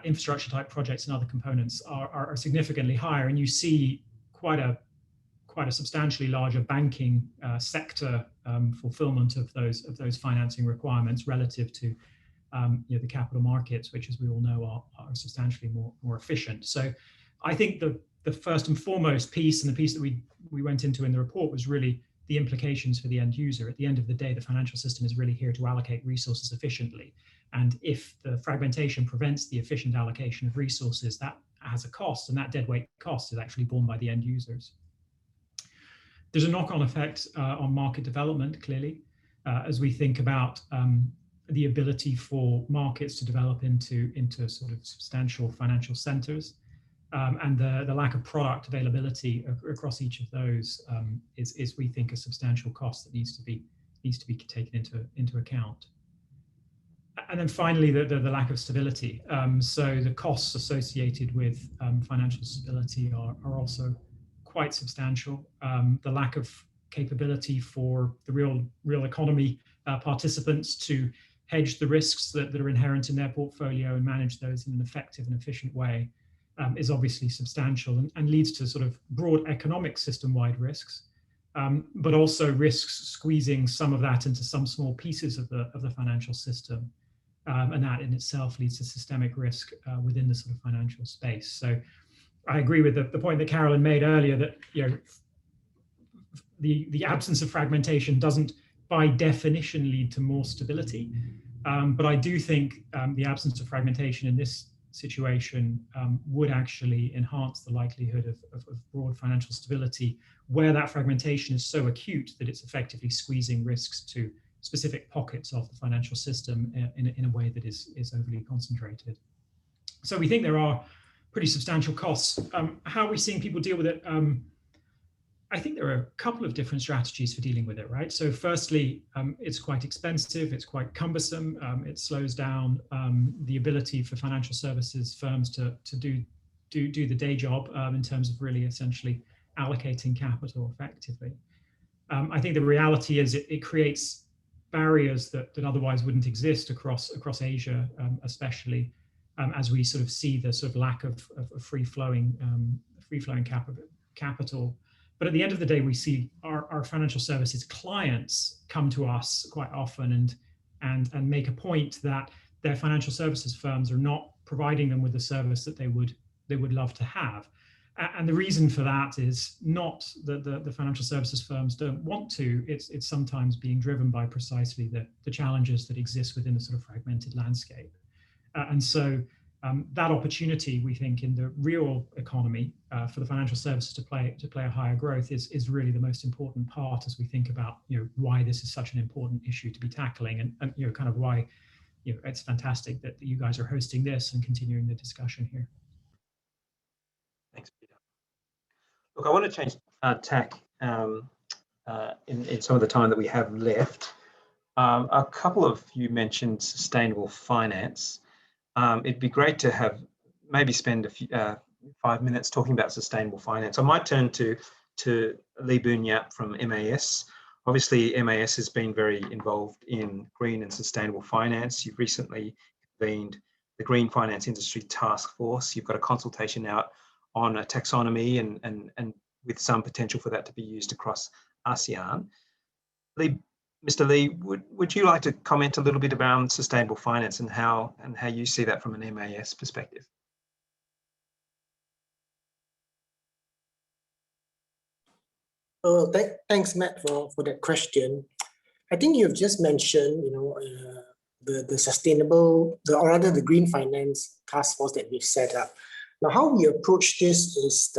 infrastructure type projects and other components are significantly higher, and you see quite a substantially larger banking sector fulfillment of those financing requirements relative to the capital markets, which, as we all know, are substantially more efficient. So I think the first and foremost piece, and the piece that we went into in the report, was really the implications for the end user. At the end of the day, the financial system is really here to allocate resources efficiently. And if the fragmentation prevents the efficient allocation of resources, that has a cost, and that deadweight cost is actually borne by the end users. There's a knock-on effect on market development, clearly, as we think about the ability for markets to develop into sort of substantial financial centers, and the lack of product availability across each of those is, we think, a substantial cost that needs to be taken into account. And then finally, the lack of stability. So the costs associated with financial stability are also quite substantial. The lack of capability for the real economy participants to hedge the risks that are inherent in their portfolio and manage those in an effective and efficient way is obviously substantial, and leads to sort of broad economic system-wide risks, but also risks squeezing some of that into some small pieces of the financial system. And that in itself leads to systemic risk within the sort of financial space. So I agree with the point that Carolyn made earlier that the absence of fragmentation doesn't by definition lead to more stability. But I do think the absence of fragmentation in this situation would actually enhance the likelihood of broad financial stability, where that fragmentation is so acute that it's effectively squeezing risks to specific pockets of the financial system in a way that is overly concentrated. So we think there are pretty substantial costs. How are we seeing people deal with it? I think there are a couple of different strategies for dealing with it, right? So firstly, it's quite expensive, it's quite cumbersome, it slows down the ability for financial services firms to do the day job in terms of really essentially allocating capital effectively. I think the reality is it creates barriers that otherwise wouldn't exist across Asia, especially as we sort of see the sort of lack of free-flowing capital. But at the end of the day, we see our financial services clients come to us quite often and make a point that their financial services firms are not providing them with the service that they would love to have. And the reason for that is not that the financial services firms don't want to, it's sometimes being driven by precisely the challenges that exist within the sort of fragmented landscape. And so that opportunity, we think, in the real economy for the financial services to play a higher growth is really the most important part as we think about why this is such an important issue to be tackling, and kind of why it's fantastic that you guys are hosting this and continuing the discussion here. Thanks, Peter. Look, I want to change tack in some of the time that we have left. A couple of you mentioned sustainable finance. It'd be great to have maybe spend a few 5 minutes talking about sustainable finance. I might turn to Lee Boon Yap from MAS. Obviously, MAS has been very involved in green and sustainable finance. You've recently convened the Green Finance Industry Task Force. You've got a consultation out on a taxonomy and with some potential for that to be used across ASEAN. Mr. Lee, would you like to comment a little bit around sustainable finance and how you see that from an MAS perspective? Thanks, Matt, for that question. I think you've just mentioned, the Green Finance Task Force that we've set up. Now, how we approach this is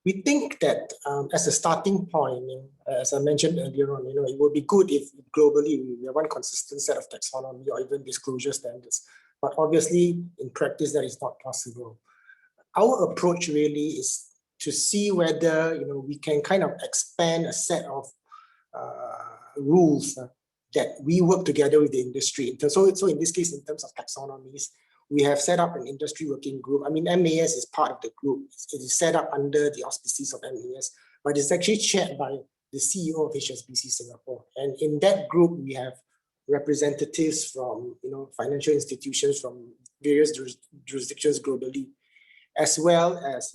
we think that as a starting point, as I mentioned earlier on, it would be good if globally we have one consistent set of taxonomy or even disclosure standards. But obviously, in practice, that is not possible. Our approach really is to see whether we can kind of expand a set of rules that we work together with the industry. So in this case, in terms of taxonomies, we have set up an industry working group. I mean, MAS is part of the group. It is set up under the auspices of MAS, but it's actually chaired by the CEO of HSBC Singapore. And in that group, we have representatives from financial institutions from various jurisdictions globally, as well as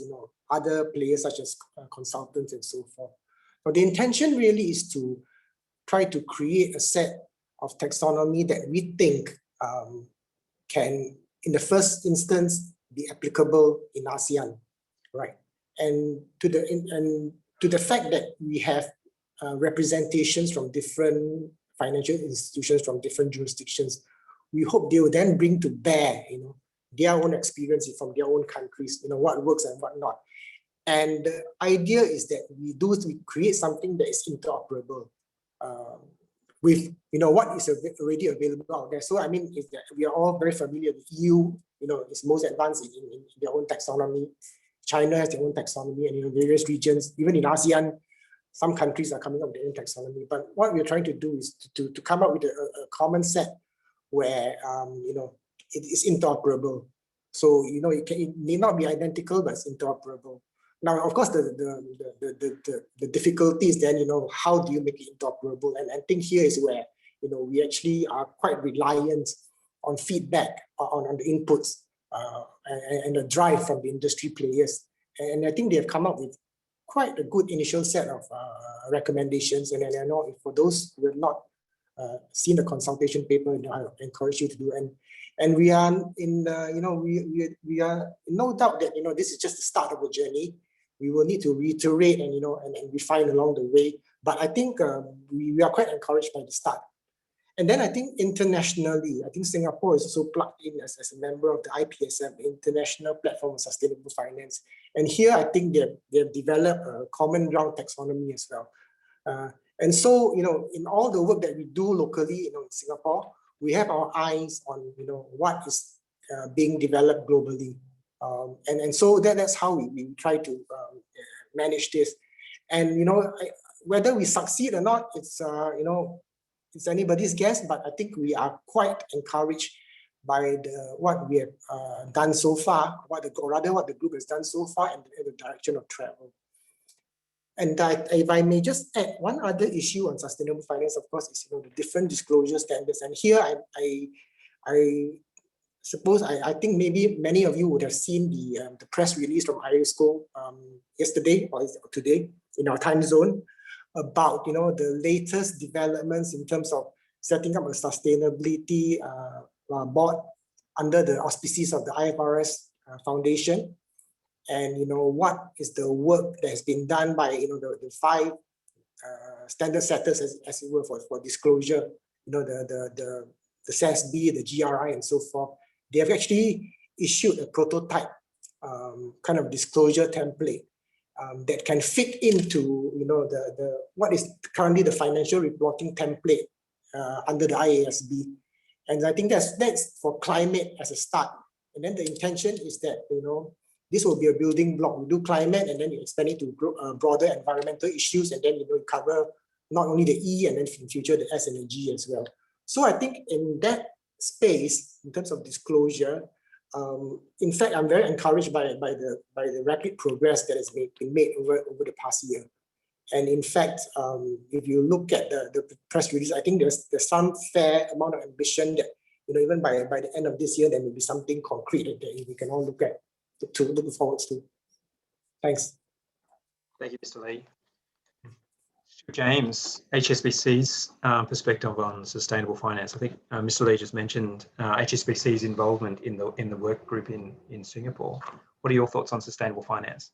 other players such as consultants and so forth. But the intention really is to try to create a set of taxonomy that we think can, in the first instance, be applicable in ASEAN, right? And to the fact that we have representations from different financial institutions from different jurisdictions, we hope they will then bring to bear, their own experience from their own countries, what works and what not. And the idea is that we create something that is interoperable with what is already available out there. So I mean, is that we are all very familiar with EU, is most advanced in their own taxonomy. China has their own taxonomy, and various regions, even in ASEAN, some countries are coming up with their own taxonomy. But what we're trying to do is to come up with a common set where it is interoperable. So it may not be identical, but it's interoperable. Now, of course, the difficulty is then, how do you make it interoperable? And I think here is where, we actually are quite reliant on feedback, on the inputs and the drive from the industry players. And I think they have come up with quite a good initial set of recommendations. And I know for those who have not seen the consultation paper, I encourage you to do. And we are in we are in no doubt that this is just the start of a journey. We will need to reiterate and and refine along the way. But I think we are quite encouraged by the start. And then I think internationally, I think Singapore is also plugged in as a member of the IPSF, International Platform of Sustainable Finance. And here I think they have developed a common ground taxonomy as well. And so, in all the work that we do locally, in Singapore, we have our eyes on, what is being developed globally. And so that's how we try to manage this. And, whether we succeed or not, it's anybody's guess, but I think we are quite encouraged by what we have done so far, what the group has done so far, and the direction of travel. And if I may just add one other issue on sustainable finance, of course, is the different disclosure standards. And here I suppose I think maybe many of you would have seen the press release from IOSCO yesterday or today in our time zone about the latest developments in terms of setting up a sustainability board under the auspices of the IFRS Foundation. And what is the work that has been done by the 5 standard setters, as it were, for disclosure, the SASB, the GRI, and so forth. They have actually issued a prototype kind of disclosure template that can fit into what is currently the financial reporting template under the IASB. And I think that's for climate as a start. And then the intention is that this will be a building block. We do climate, and then you expand it to broader environmental issues, and then you cover not only the E, and then in future the S and the G as well. So I think in that space, in terms of disclosure, in fact, I'm very encouraged by the rapid progress that has been made over the past year. And in fact, if you look at the press release, I think there's some fair amount of ambition that even by the end of this year, there may be something concrete that we can all look forward to. Thanks. Thank you, Mr. Lee. James, HSBC's perspective on sustainable finance. I think Mr. Lee just mentioned HSBC's involvement in the work group in Singapore. What are your thoughts on sustainable finance?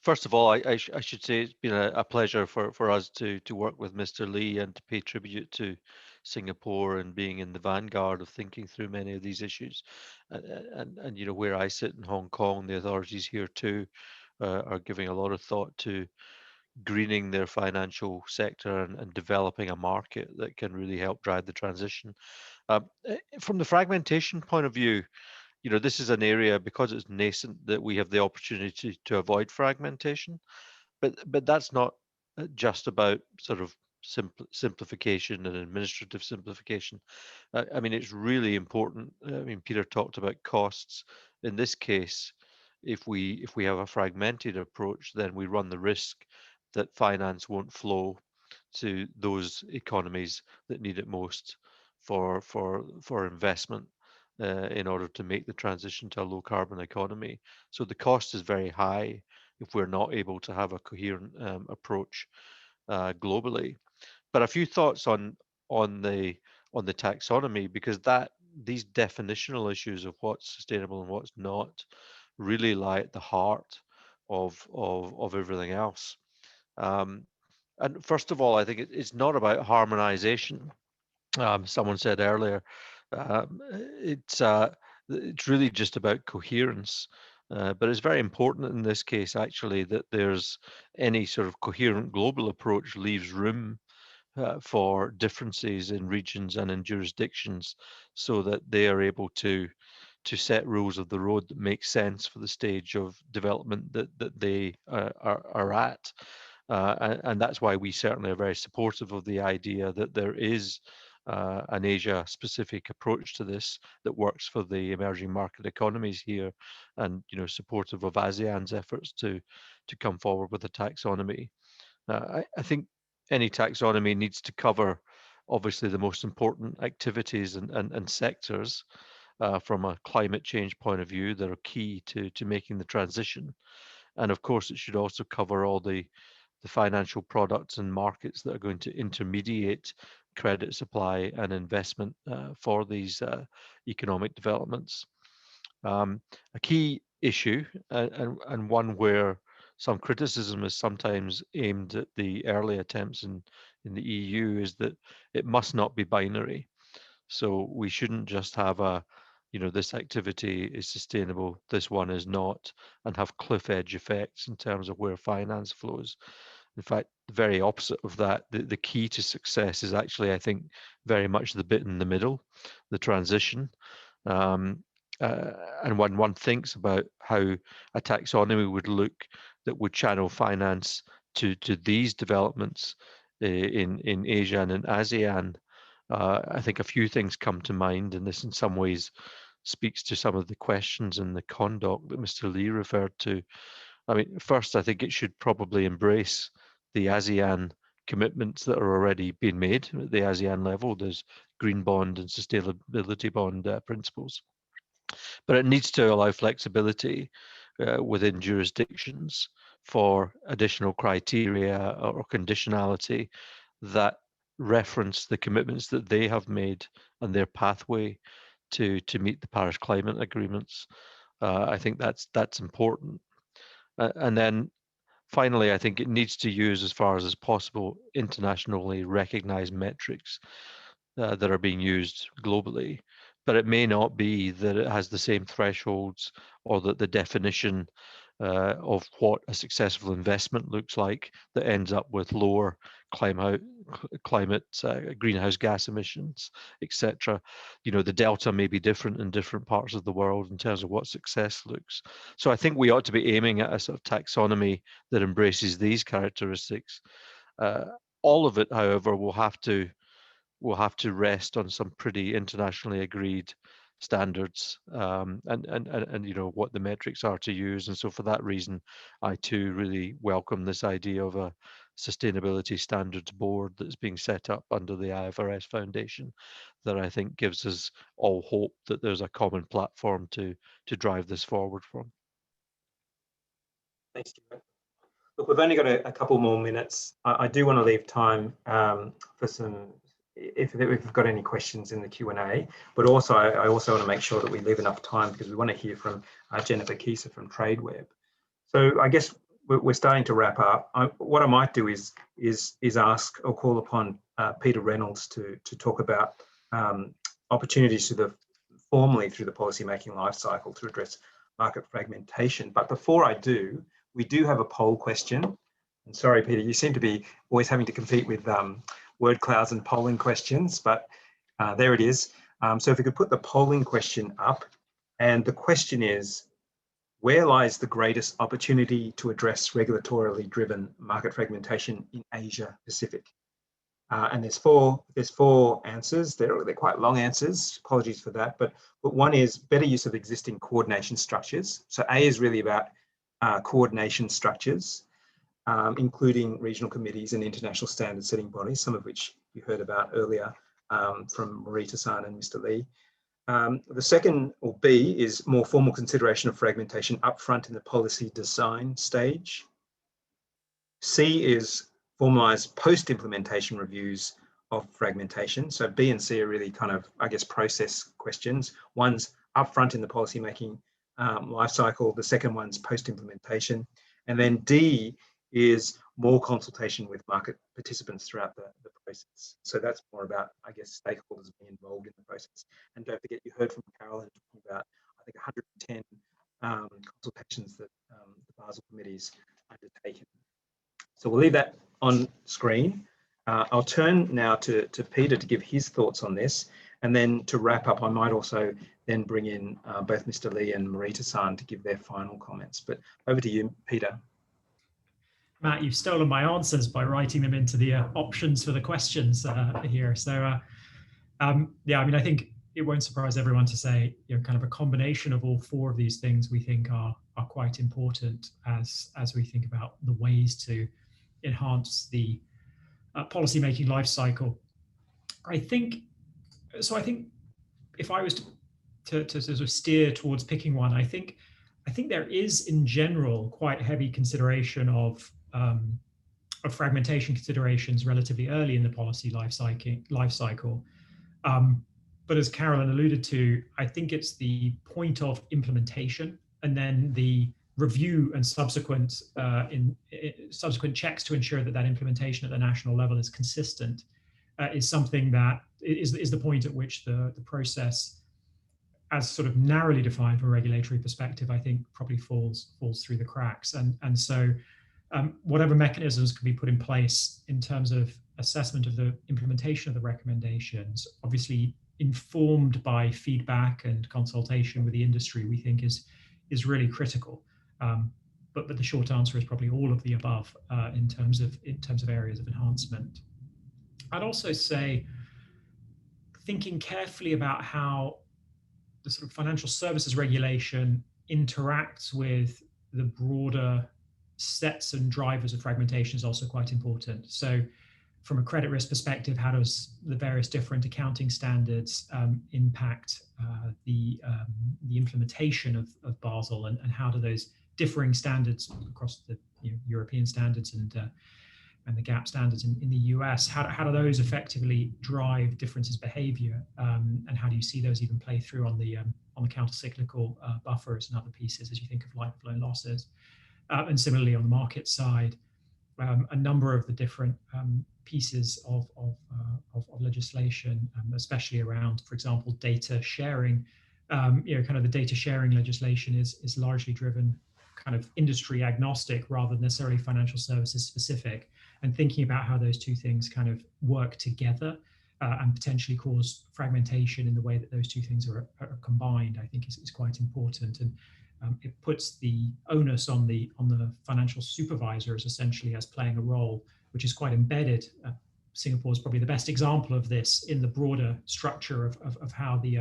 First of all, I should say it's been a pleasure for us to work with Mr. Lee and to pay tribute to Singapore and being in the vanguard of thinking through many of these issues. And where I sit in Hong Kong, the authorities here too are giving a lot of thought to greening their financial sector and developing a market that can really help drive the transition. From the fragmentation point of view, this is an area, because it's nascent, that we have the opportunity to avoid fragmentation, but that's not just about sort of simplification and administrative simplification. I mean, it's really important. I mean, Peter talked about costs. In this case, if we have a fragmented approach, then we run the risk that finance won't flow to those economies that need it most for investment. In order to make the transition to a low carbon economy. So the cost is very high if we're not able to have a coherent approach globally. But a few thoughts on the taxonomy, because these definitional issues of what's sustainable and what's not really lie at the heart of everything else. And first of all, I think it's not about harmonization. Someone said earlier, it's really just about coherence. But it's very important in this case, actually, that there's any sort of coherent global approach leaves room for differences in regions and in jurisdictions, so that they are able to set rules of the road that make sense for the stage of development that they are at. And that's why we certainly are very supportive of the idea that there is an Asia-specific approach to this that works for the emerging market economies here, and supportive of ASEAN's efforts to come forward with a taxonomy. I think any taxonomy needs to cover, obviously, the most important activities and sectors from a climate change point of view that are key to making the transition. And of course, it should also cover all the the financial products and markets that are going to intermediate credit supply and investment for these economic developments. A key issue and one where some criticism is sometimes aimed at the early attempts in the EU is that it must not be binary. So we shouldn't just have a, this activity is sustainable, this one is not, and have cliff edge effects in terms of where finance flows. In fact, the very opposite of that, the key to success is actually, I think, very much the bit in the middle, the transition. And when one thinks about how a taxonomy would look that would channel finance to these developments in Asia and in ASEAN, I think a few things come to mind, and this in some ways speaks to some of the questions and the conduct that Mr. Lee referred to. I mean, first, I think it should probably embrace the ASEAN commitments that are already being made at the ASEAN level. There's green bond and sustainability bond principles. But it needs to allow flexibility within jurisdictions for additional criteria or conditionality that reference the commitments that they have made and their pathway to meet the Paris climate agreements. I think that's important. And then finally, I think it needs to use, as far as is possible, internationally recognized metrics that are being used globally. But it may not be that it has the same thresholds or that the definition of what a successful investment looks like that ends up with lower climate greenhouse gas emissions, etc. The delta may be different in different parts of the world in terms of what success looks. So I think we ought to be aiming at a sort of taxonomy that embraces these characteristics. All of it, however, will have to rest on some pretty internationally agreed standards and what the metrics are to use. And so for that reason, I too really welcome this idea of a sustainability standards board that's being set up under the IFRS Foundation, that I think gives us all hope that there's a common platform to drive this forward from. Thanks, Stuart. Look, we've only got a couple more minutes. I do want to leave time for some, if we've got any questions in the Q&A, but also I also want to make sure that we leave enough time because we want to hear from Jennifer Kieser from TradeWeb. So I guess we're starting to wrap up. What I might do is ask or call upon Peter Reynolds to talk about opportunities formally through the policymaking life cycle to address market fragmentation. But before I do, we do have a poll question. And sorry, Peter, you seem to be always having to compete with word clouds and polling questions, but there it is. So if we could put the polling question up, and the question is, where lies the greatest opportunity to address regulatorily driven market fragmentation in Asia Pacific? And there's four answers. They're quite long answers. Apologies for that. But one is better use of existing coordination structures. So A is really about coordination structures, including regional committees and international standard setting bodies, some of which you heard about earlier from Morita-san and Mr. Lee. The second, or B, is more formal consideration of fragmentation upfront in the policy design stage. C is formalized post-implementation reviews of fragmentation. So B and C are really kind of, I guess, process questions. One's upfront in the policymaking life cycle. The second one's post-implementation. And then D is more consultation with market participants throughout the process. So that's more about, I guess, stakeholders being involved in the process. And don't forget, you heard from Carolyn talking about, I think, 110 consultations that the Basel Committee's undertaken. So we'll leave that on screen. I'll turn now to Peter to give his thoughts on this. And then to wrap up, I might also then bring in both Mr. Lee and Morita-san to give their final comments. But over to you, Peter. Matt, you've stolen my answers by writing them into the options for the questions here. So, yeah, I mean, I think it won't surprise everyone to say, kind of a combination of all four of these things we think are quite important as we think about the ways to enhance the policymaking life cycle. I think if I was to sort of steer towards picking one, I think there is in general quite heavy consideration of fragmentation considerations relatively early in the policy life cycle. But as Carolyn alluded to, I think it's the point of implementation and then the review and subsequent subsequent checks to ensure that that implementation at the national level is consistent is something that is the point at which the process, as sort of narrowly defined from a regulatory perspective, I think probably falls through the cracks. And so whatever mechanisms can be put in place in terms of assessment of the implementation of the recommendations, obviously informed by feedback and consultation with the industry, we think is really critical. But the short answer is probably all of the above in terms of areas of enhancement. I'd also say thinking carefully about how the sort of financial services regulation interacts with the broader sets and drivers of fragmentation is also quite important. So from a credit risk perspective, how does the various different accounting standards impact the implementation of Basel, and how do those differing standards across the European standards and the gap standards in the US, how do those effectively drive differences behavior, and how do you see those even play through on the counter-cyclical buffers and other pieces as you think of life of loan losses? And similarly on the market side, a number of the different pieces of legislation, especially around, for example, data sharing. Kind of the data sharing legislation is largely driven kind of industry agnostic rather than necessarily financial services specific, and thinking about how those two things kind of work together and potentially cause fragmentation in the way that those two things are combined, I think is quite important. And it puts the onus on the financial supervisors essentially as playing a role which is quite embedded. Singapore is probably the best example of this in the broader structure of how the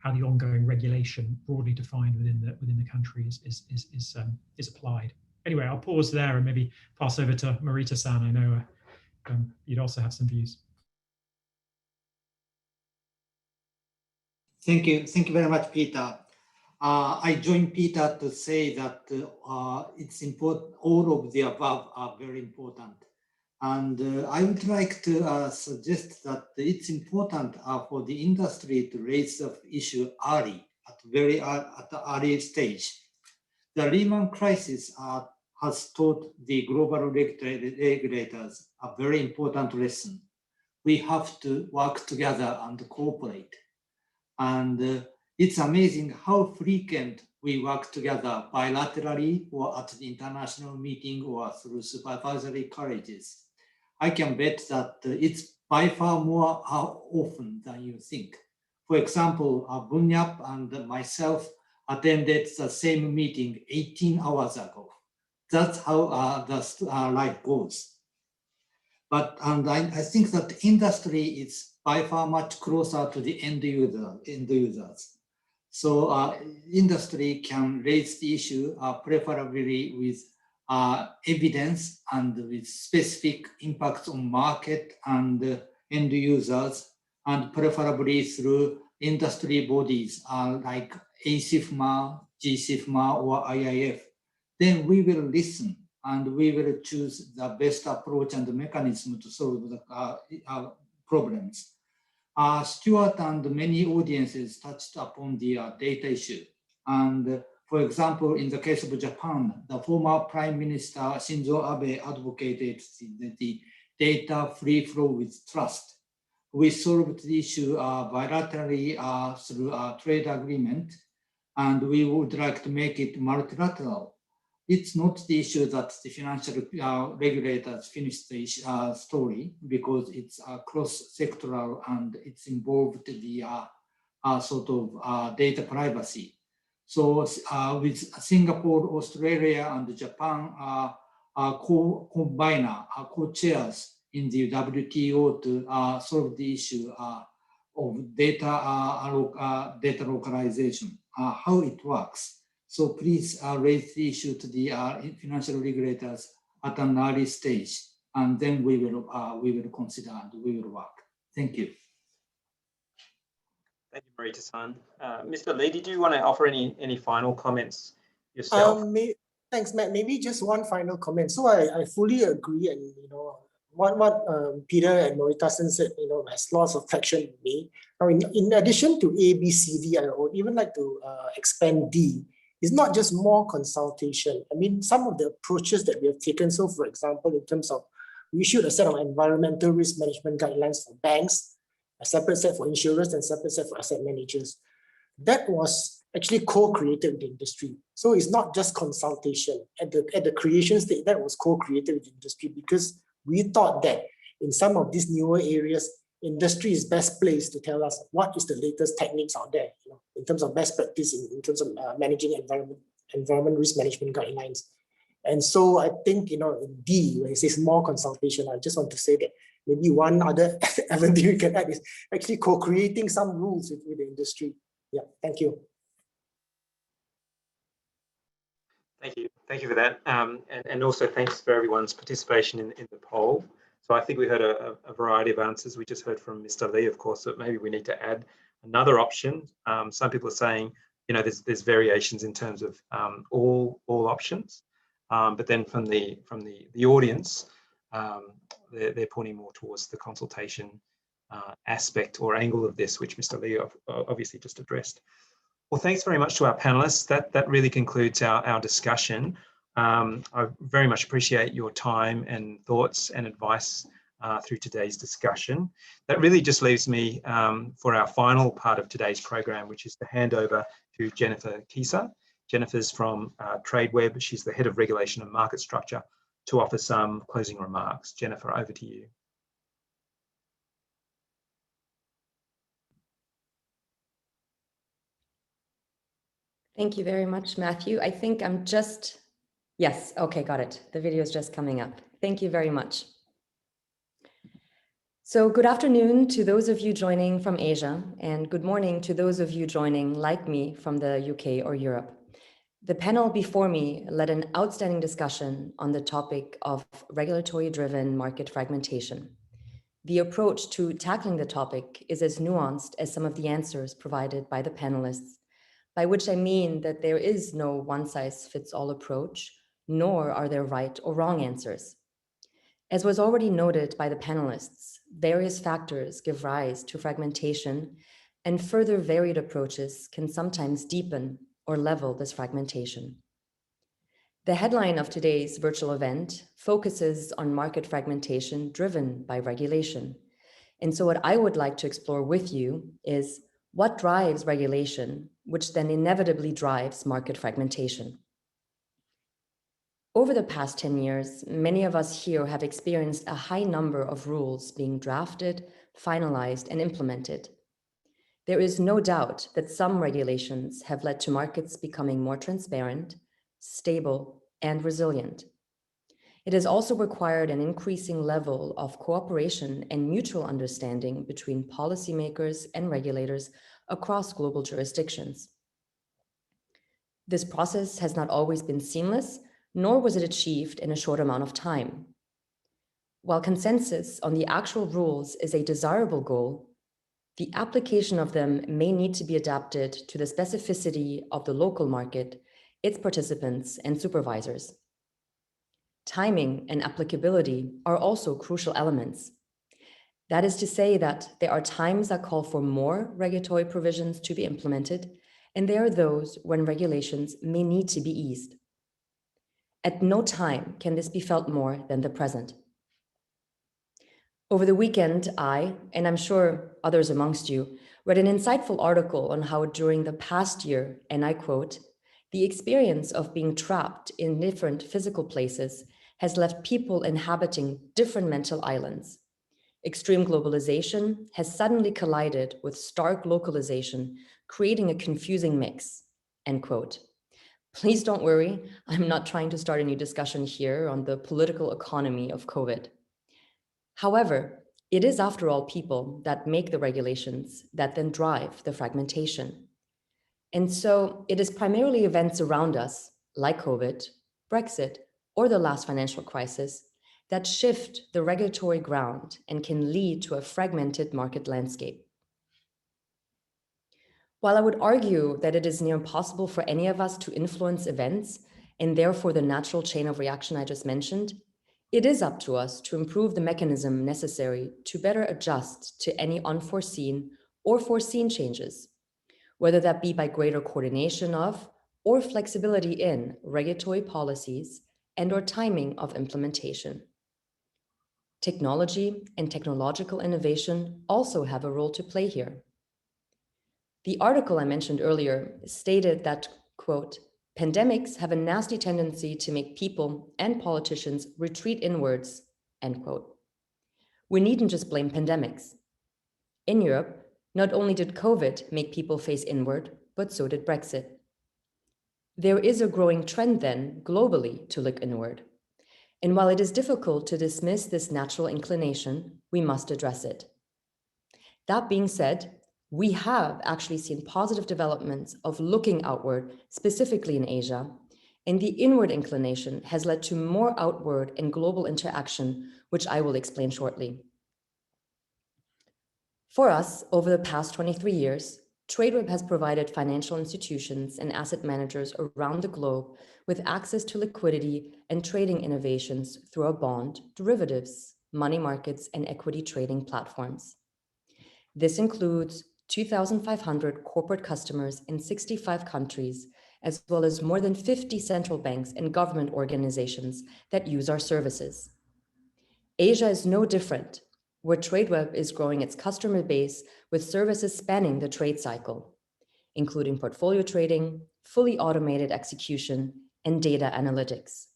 ongoing regulation broadly defined within the country is applied. Anyway, I'll pause there and maybe pass over to Morita-san. I know you'd also have some views. Thank you very much, Peter. I join Peter to say that it's important, all of the above are very important. And I would like to suggest that it's important for the industry to raise the issue early, at the early stage. The Lehman crisis has taught the global regulators a very important lesson. We have to work together and cooperate. And it's amazing how frequent we work together bilaterally or at the international meeting or through supervisory colleges. I can bet that it's by far more often than you think. For example, Bunyap and myself attended the same meeting 18 hours ago. That's how the life goes. And I think that industry is by far much closer to the end users. So industry can raise the issue preferably with evidence and with specific impacts on market and end users, and preferably through industry bodies like ASIFMA, GSIFMA, or IIF. Then we will listen and we will choose the best approach and the mechanism to solve the problems. Stuart and many audiences touched upon the data issue. And for example, in the case of Japan, the former Prime Minister Shinzo Abe advocated the data free flow with trust. We solved the issue bilaterally through a trade agreement, and we would like to make it multilateral. It's not the issue that the financial regulators finished the story, because it's cross-sectoral and it's involved the sort of data privacy. So with Singapore, Australia, and Japan co-chairs in the WTO to solve the issue of data localization, how it works. So please raise the issue to the financial regulators at an early stage, and then we will consider and we will work. Thank you. Thank you, Morita-san. Mr. Lee, did you want to offer any final comments yourself? Thanks, Matt. Maybe just one final comment. So I fully agree, and what Peter and Moritasan said, has lots of traction in me. Now, in addition to A, B, C, D, I would even like to expand D. It's not just more consultation. I mean, some of the approaches that we have taken. So, for example, in terms of we issued a set of environmental risk management guidelines for banks, a separate set for insurers, and a separate set for asset managers. That was actually co-created with the industry. So it's not just consultation. At the creation stage, that was co-created with the industry because we thought that in some of these newer areas, industry is best placed to tell us what is the latest techniques out there, in terms of best practice, in terms of managing environment risk management guidelines. And so I think, in D, when it says more consultation, I just want to say that maybe one other avenue you can add is actually co-creating some rules with the industry. Yeah, thank you. Thank you for that. And also thanks for everyone's participation in the poll. So I think we heard a variety of answers. We just heard from Mr. Lee, of course, that maybe we need to add another option. Some people are saying, there's variations in terms of all options. But then from the audience, they're pointing more towards the consultation aspect or angle of this, which Mr. Lee obviously just addressed. Well, thanks very much to our panelists. That really concludes our discussion. I very much appreciate your time and thoughts and advice through today's discussion. That really just leaves me for our final part of today's program, which is to hand over to Jennifer Kieser. Jennifer's from TradeWeb. She's the Head of Regulation and Market Structure, to offer some closing remarks. Jennifer, over to you. Thank you very much, Matthew. I think I'm just, yes, okay, got it. The video is just coming up. Thank you very much. So good afternoon to those of you joining from Asia, and good morning to those of you joining, like me, from the UK or Europe. The panel before me led an outstanding discussion on the topic of regulatory-driven market fragmentation. The approach to tackling the topic is as nuanced as some of the answers provided by the panelists, by which I mean that there is no one-size-fits-all approach, nor are there right or wrong answers. As was already noted by the panelists, various factors give rise to fragmentation, and further varied approaches can sometimes deepen or level this fragmentation. The headline of today's virtual event focuses on market fragmentation driven by regulation. And so what I would like to explore with you is what drives regulation, which then inevitably drives market fragmentation. Over the past 10 years, many of us here have experienced a high number of rules being drafted, finalized, and implemented. There is no doubt that some regulations have led to markets becoming more transparent, stable, and resilient. It has also required an increasing level of cooperation and mutual understanding between policymakers and regulators across global jurisdictions. This process has not always been seamless, nor was it achieved in a short amount of time. While consensus on the actual rules is a desirable goal, the application of them may need to be adapted to the specificity of the local market, its participants, and supervisors. Timing and applicability are also crucial elements. That is to say that there are times that call for more regulatory provisions to be implemented, and there are those when regulations may need to be eased. At no time can this be felt more than the present. Over the weekend, I, and I'm sure others amongst you, read an insightful article on how during the past year, and I quote, "The experience of being trapped in different physical places has left people inhabiting different mental islands. Extreme globalization has suddenly collided with stark localization, creating a confusing mix," end quote. Please don't worry, I'm not trying to start a new discussion here on the political economy of COVID. However, it is after all people that make the regulations that then drive the fragmentation. And so it is primarily events around us, like COVID, Brexit, or the last financial crisis, that shift the regulatory ground and can lead to a fragmented market landscape. While I would argue that it is near impossible for any of us to influence events, and therefore the natural chain of reaction I just mentioned, it is up to us to improve the mechanism necessary to better adjust to any unforeseen or foreseen changes, whether that be by greater coordination of or flexibility in regulatory policies and/or timing of implementation. Technology and technological innovation also have a role to play here. The article I mentioned earlier stated that, quote, pandemics have a nasty tendency to make people and politicians retreat inwards, end quote. We needn't just blame pandemics. In Europe, not only did COVID make people face inward, but so did Brexit. There is a growing trend then, globally, to look inward. And while it is difficult to dismiss this natural inclination, we must address it. That being said, we have actually seen positive developments of looking outward, specifically in Asia, and the inward inclination has led to more outward and global interaction, which I will explain shortly. For us, over the past 23 years, Tradeweb has provided financial institutions and asset managers around the globe with access to liquidity and trading innovations through our bond, derivatives, money markets, and equity trading platforms. This includes 2,500 corporate customers in 65 countries, as well as more than 50 central banks and government organizations that use our services. Asia is no different, where Tradeweb is growing its customer base with services spanning the trade cycle, including portfolio trading, fully automated execution, and data analytics.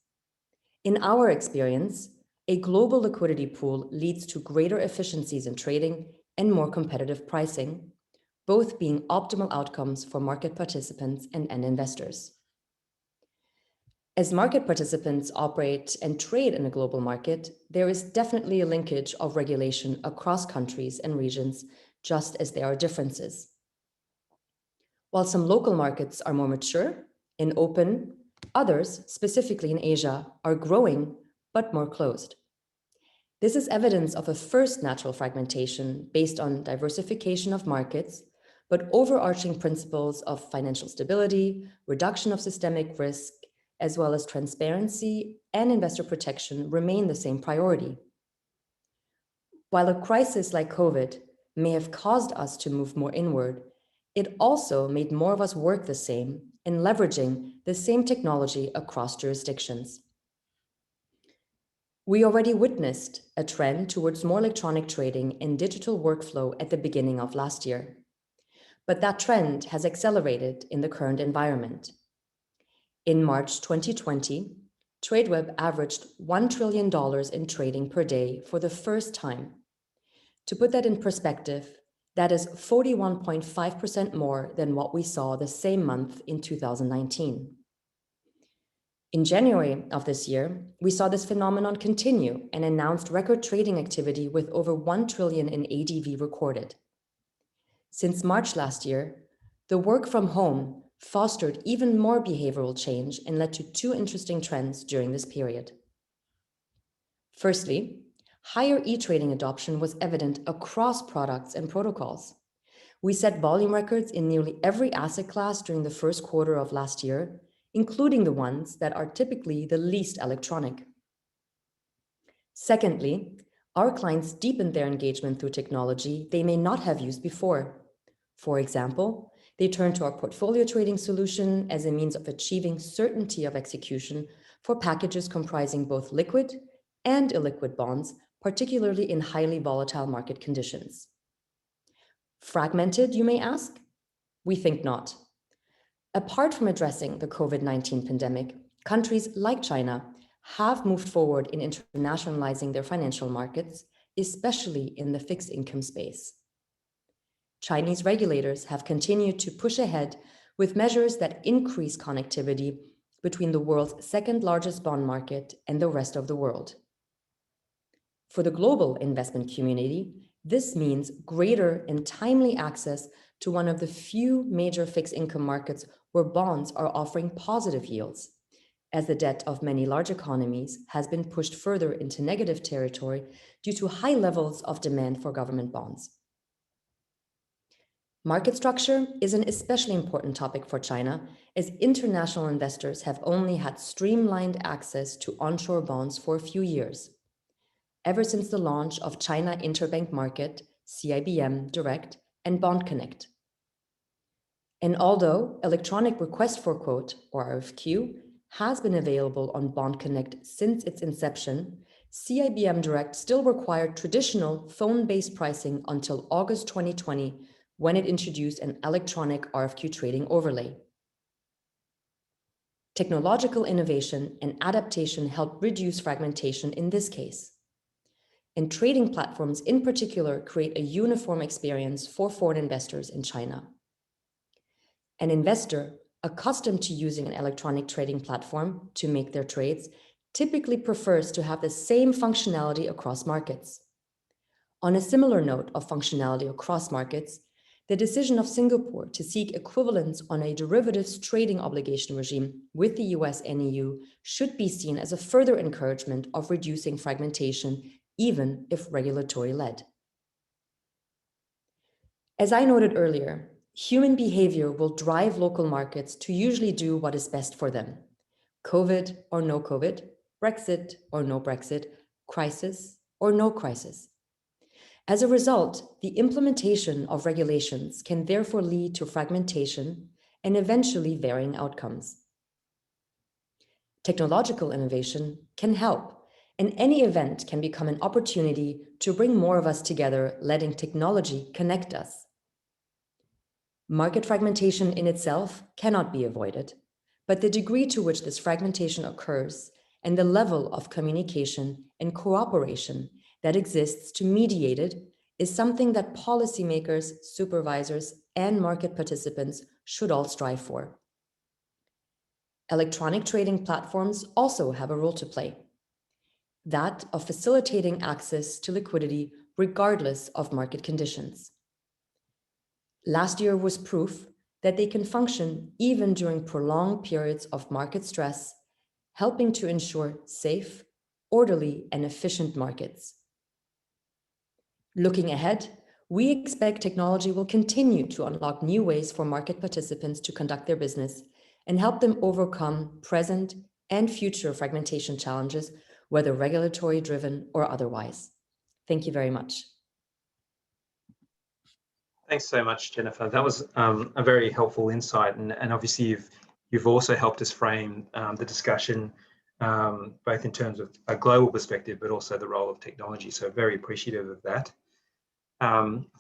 In our experience, a global liquidity pool leads to greater efficiencies in trading and more competitive pricing, both being optimal outcomes for market participants and end investors. As market participants operate and trade in a global market, there is definitely a linkage of regulation across countries and regions, just as there are differences. While some local markets are more mature and open, others, specifically in Asia, are growing but more closed. This is evidence of a first natural fragmentation based on diversification of markets, but overarching principles of financial stability, reduction of systemic risk, as well as transparency and investor protection remain the same priority. While a crisis like COVID may have caused us to move more inward, it also made more of us work the same in leveraging the same technology across jurisdictions. We already witnessed a trend towards more electronic trading and digital workflow at the beginning of last year. But that trend has accelerated in the current environment. In March 2020, Tradeweb averaged $1 trillion in trading per day for the first time. To put that in perspective, that is 41.5% more than what we saw the same month in 2019. In January of this year, we saw this phenomenon continue and announced record trading activity with over 1 trillion in ADV recorded. Since March last year, the work from home fostered even more behavioral change and led to two interesting trends during this period. Firstly, higher e-trading adoption was evident across products and protocols. We set volume records in nearly every asset class during the first quarter of last year, including the ones that are typically the least electronic. Secondly, our clients deepened their engagement through technology they may not have used before. For example, they turned to our portfolio trading solution as a means of achieving certainty of execution for packages comprising both liquid and illiquid bonds, particularly in highly volatile market conditions. Fragmented, you may ask? We think not. Apart from addressing the COVID-19 pandemic, countries like China have moved forward in internationalizing their financial markets, especially in the fixed income space. Chinese regulators have continued to push ahead with measures that increase connectivity between the world's second largest bond market and the rest of the world. For the global investment community, this means greater and timely access to one of the few major fixed income markets where bonds are offering positive yields, as the debt of many large economies has been pushed further into negative territory due to high levels of demand for government bonds. Market structure is an especially important topic for China, as international investors have only had streamlined access to onshore bonds for a few years. Ever since the launch of China Interbank Market, CIBM Direct, and Bond Connect. And although electronic request for quote, or RFQ, has been available on Bond Connect since its inception, CIBM Direct still required traditional phone-based pricing until August 2020, when it introduced an electronic RFQ trading overlay. Technological innovation and adaptation helped reduce fragmentation in this case. And trading platforms in particular create a uniform experience for foreign investors in China. An investor accustomed to using an electronic trading platform to make their trades typically prefers to have the same functionality across markets. On a similar note of functionality across markets, the decision of Singapore to seek equivalence on a derivatives trading obligation regime with the US and EU should be seen as a further encouragement of reducing fragmentation, even if regulatory-led. As I noted earlier, human behavior will drive local markets to usually do what is best for them. COVID or no COVID, Brexit or no Brexit, crisis or no crisis. As a result, the implementation of regulations can therefore lead to fragmentation and eventually varying outcomes. Technological innovation can help, and any event can become an opportunity to bring more of us together, letting technology connect us. Market fragmentation in itself cannot be avoided, but the degree to which this fragmentation occurs and the level of communication and cooperation that exists to mediate it is something that policymakers, supervisors, and market participants should all strive for. Electronic trading platforms also have a role to play, that of facilitating access to liquidity regardless of market conditions. Last year was proof that they can function even during prolonged periods of market stress, helping to ensure safe, orderly, and efficient markets. Looking ahead, we expect technology will continue to unlock new ways for market participants to conduct their business and help them overcome present and future fragmentation challenges, whether regulatory driven or otherwise. Thank you very much. Thanks so much, Jennifer. That was a very helpful insight, and obviously you've also helped us frame the discussion both in terms of a global perspective, but also the role of technology. So very appreciative of that.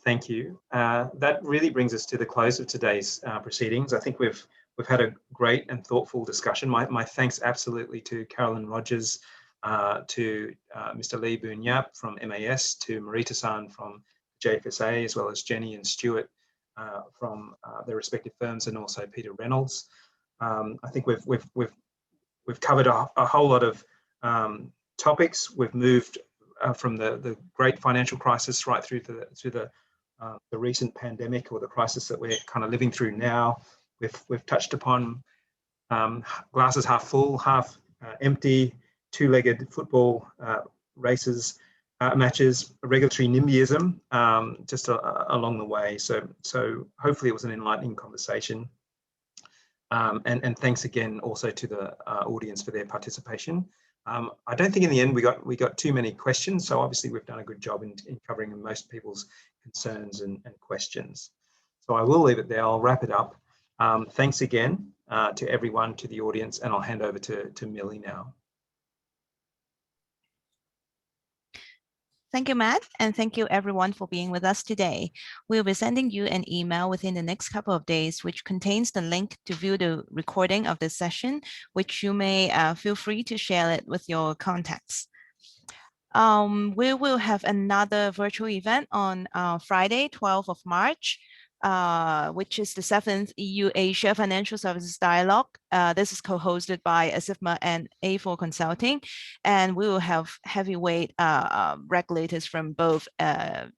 Thank you. That really brings us to the close of today's proceedings. I think we've had a great and thoughtful discussion. My thanks absolutely to Carolyn Rogers, to Mr. Lee Boon Yap from MAS, to Marita-san from JFSA, as well as Jenny and Stuart from their respective firms, and also Peter Reynolds. I think we've covered a whole lot of topics. We've moved from the great financial crisis right through the recent pandemic, or the crisis that we're kind of living through now. We've touched upon glasses half full, half empty, two-legged football races, matches, regulatory NIMBYism, just along the way. So hopefully it was an enlightening conversation. And thanks again also to the audience for their participation. I don't think in the end we got too many questions, so obviously we've done a good job in covering most people's concerns and questions. So I will leave it there. I'll wrap it up. Thanks again to everyone, to the audience, and I'll hand over to Millie now. Thank you, Matt, and thank you everyone for being with us today. We'll be sending you an email within the next couple of days, which contains the link to view the recording of this session, which you may feel free to share it with your contacts. We will have another virtual event on Friday, 12th of March, which is the 7th EU-Asia Financial Services Dialogue. This is co-hosted by ASIFMA and A4 Consulting, and we will have heavyweight regulators from both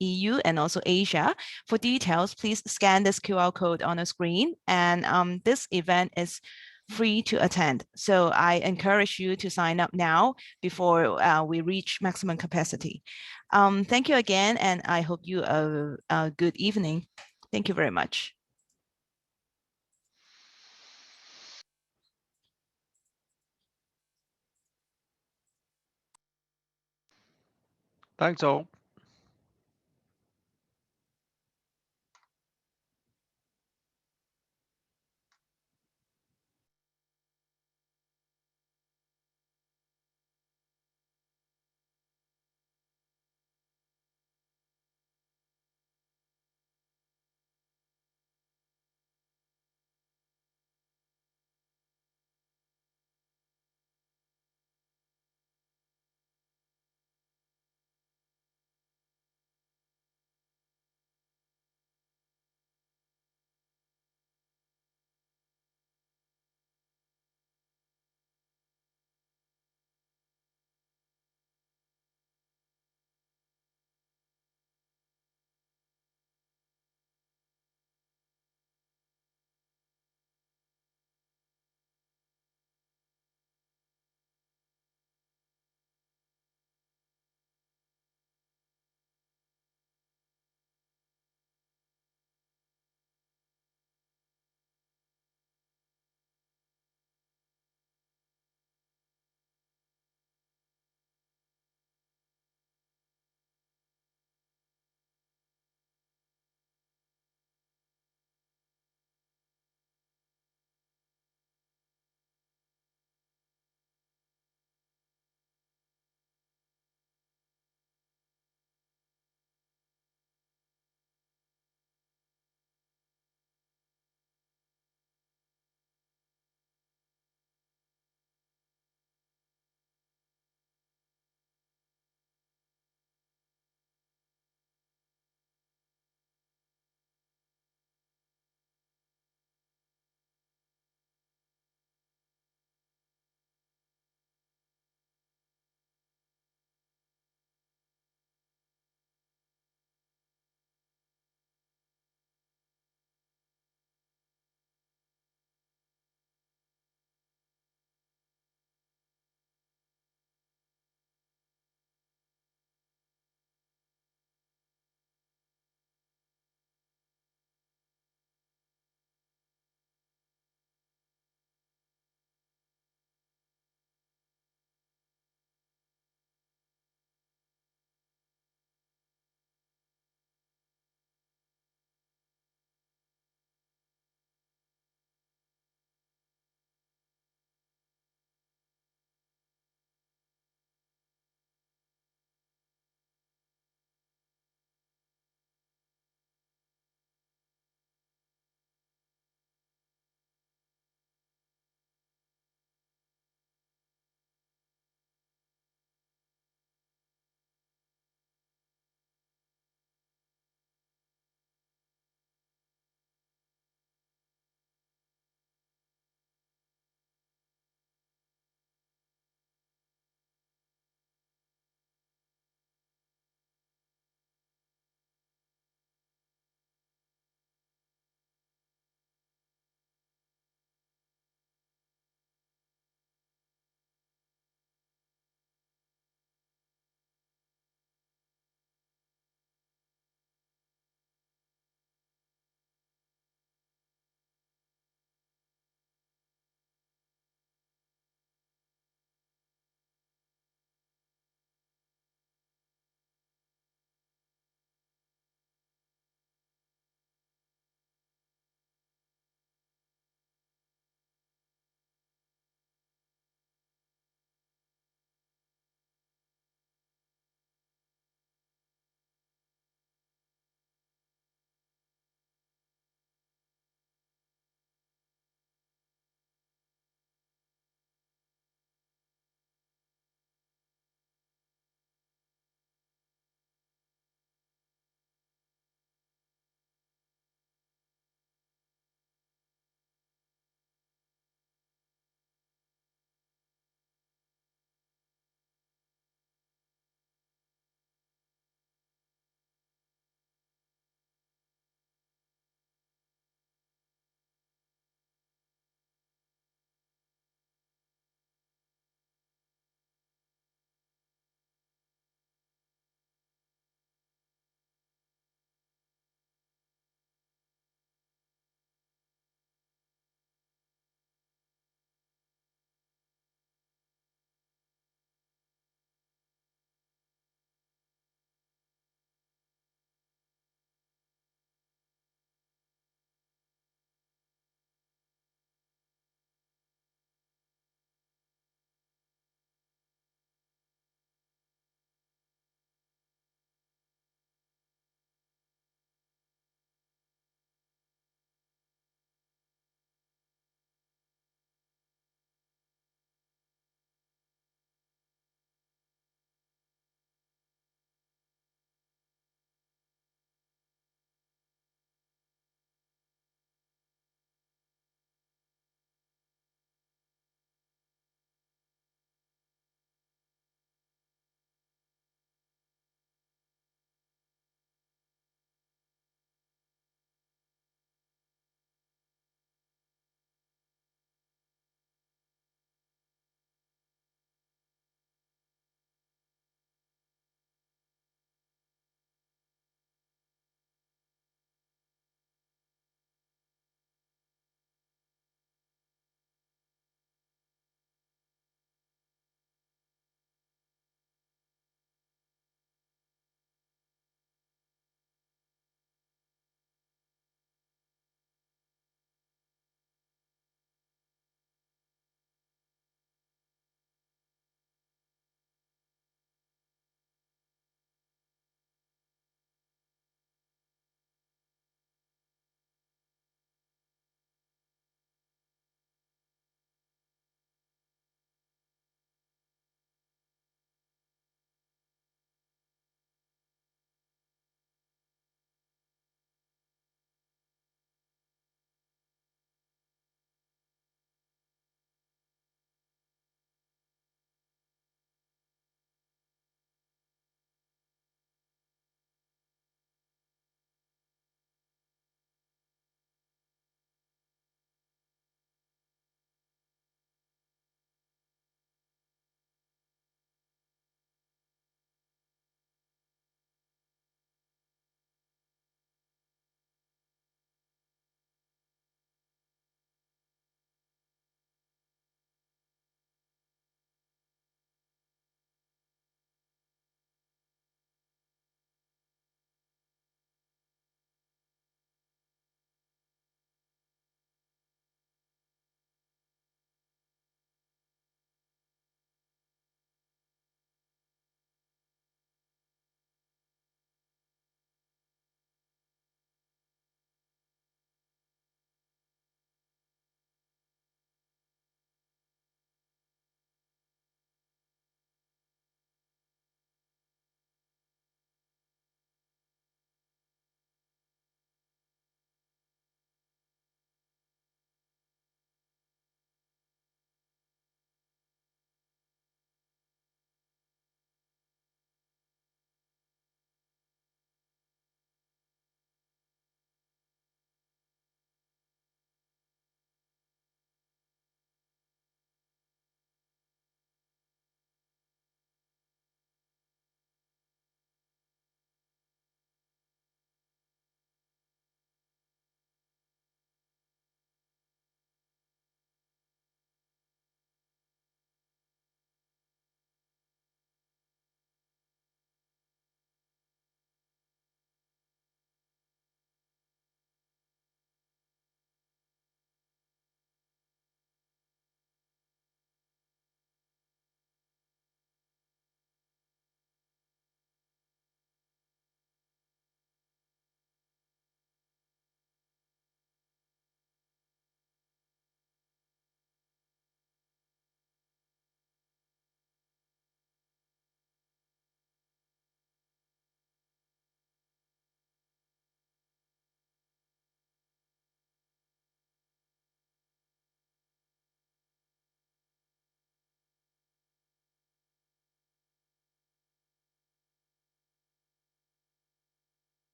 EU and also Asia. For details, please scan this QR code on the screen, and this event is free to attend. So I encourage you to sign up now before we reach maximum capacity. Thank you again, and I hope you a good evening. Thank you very much. Thanks all.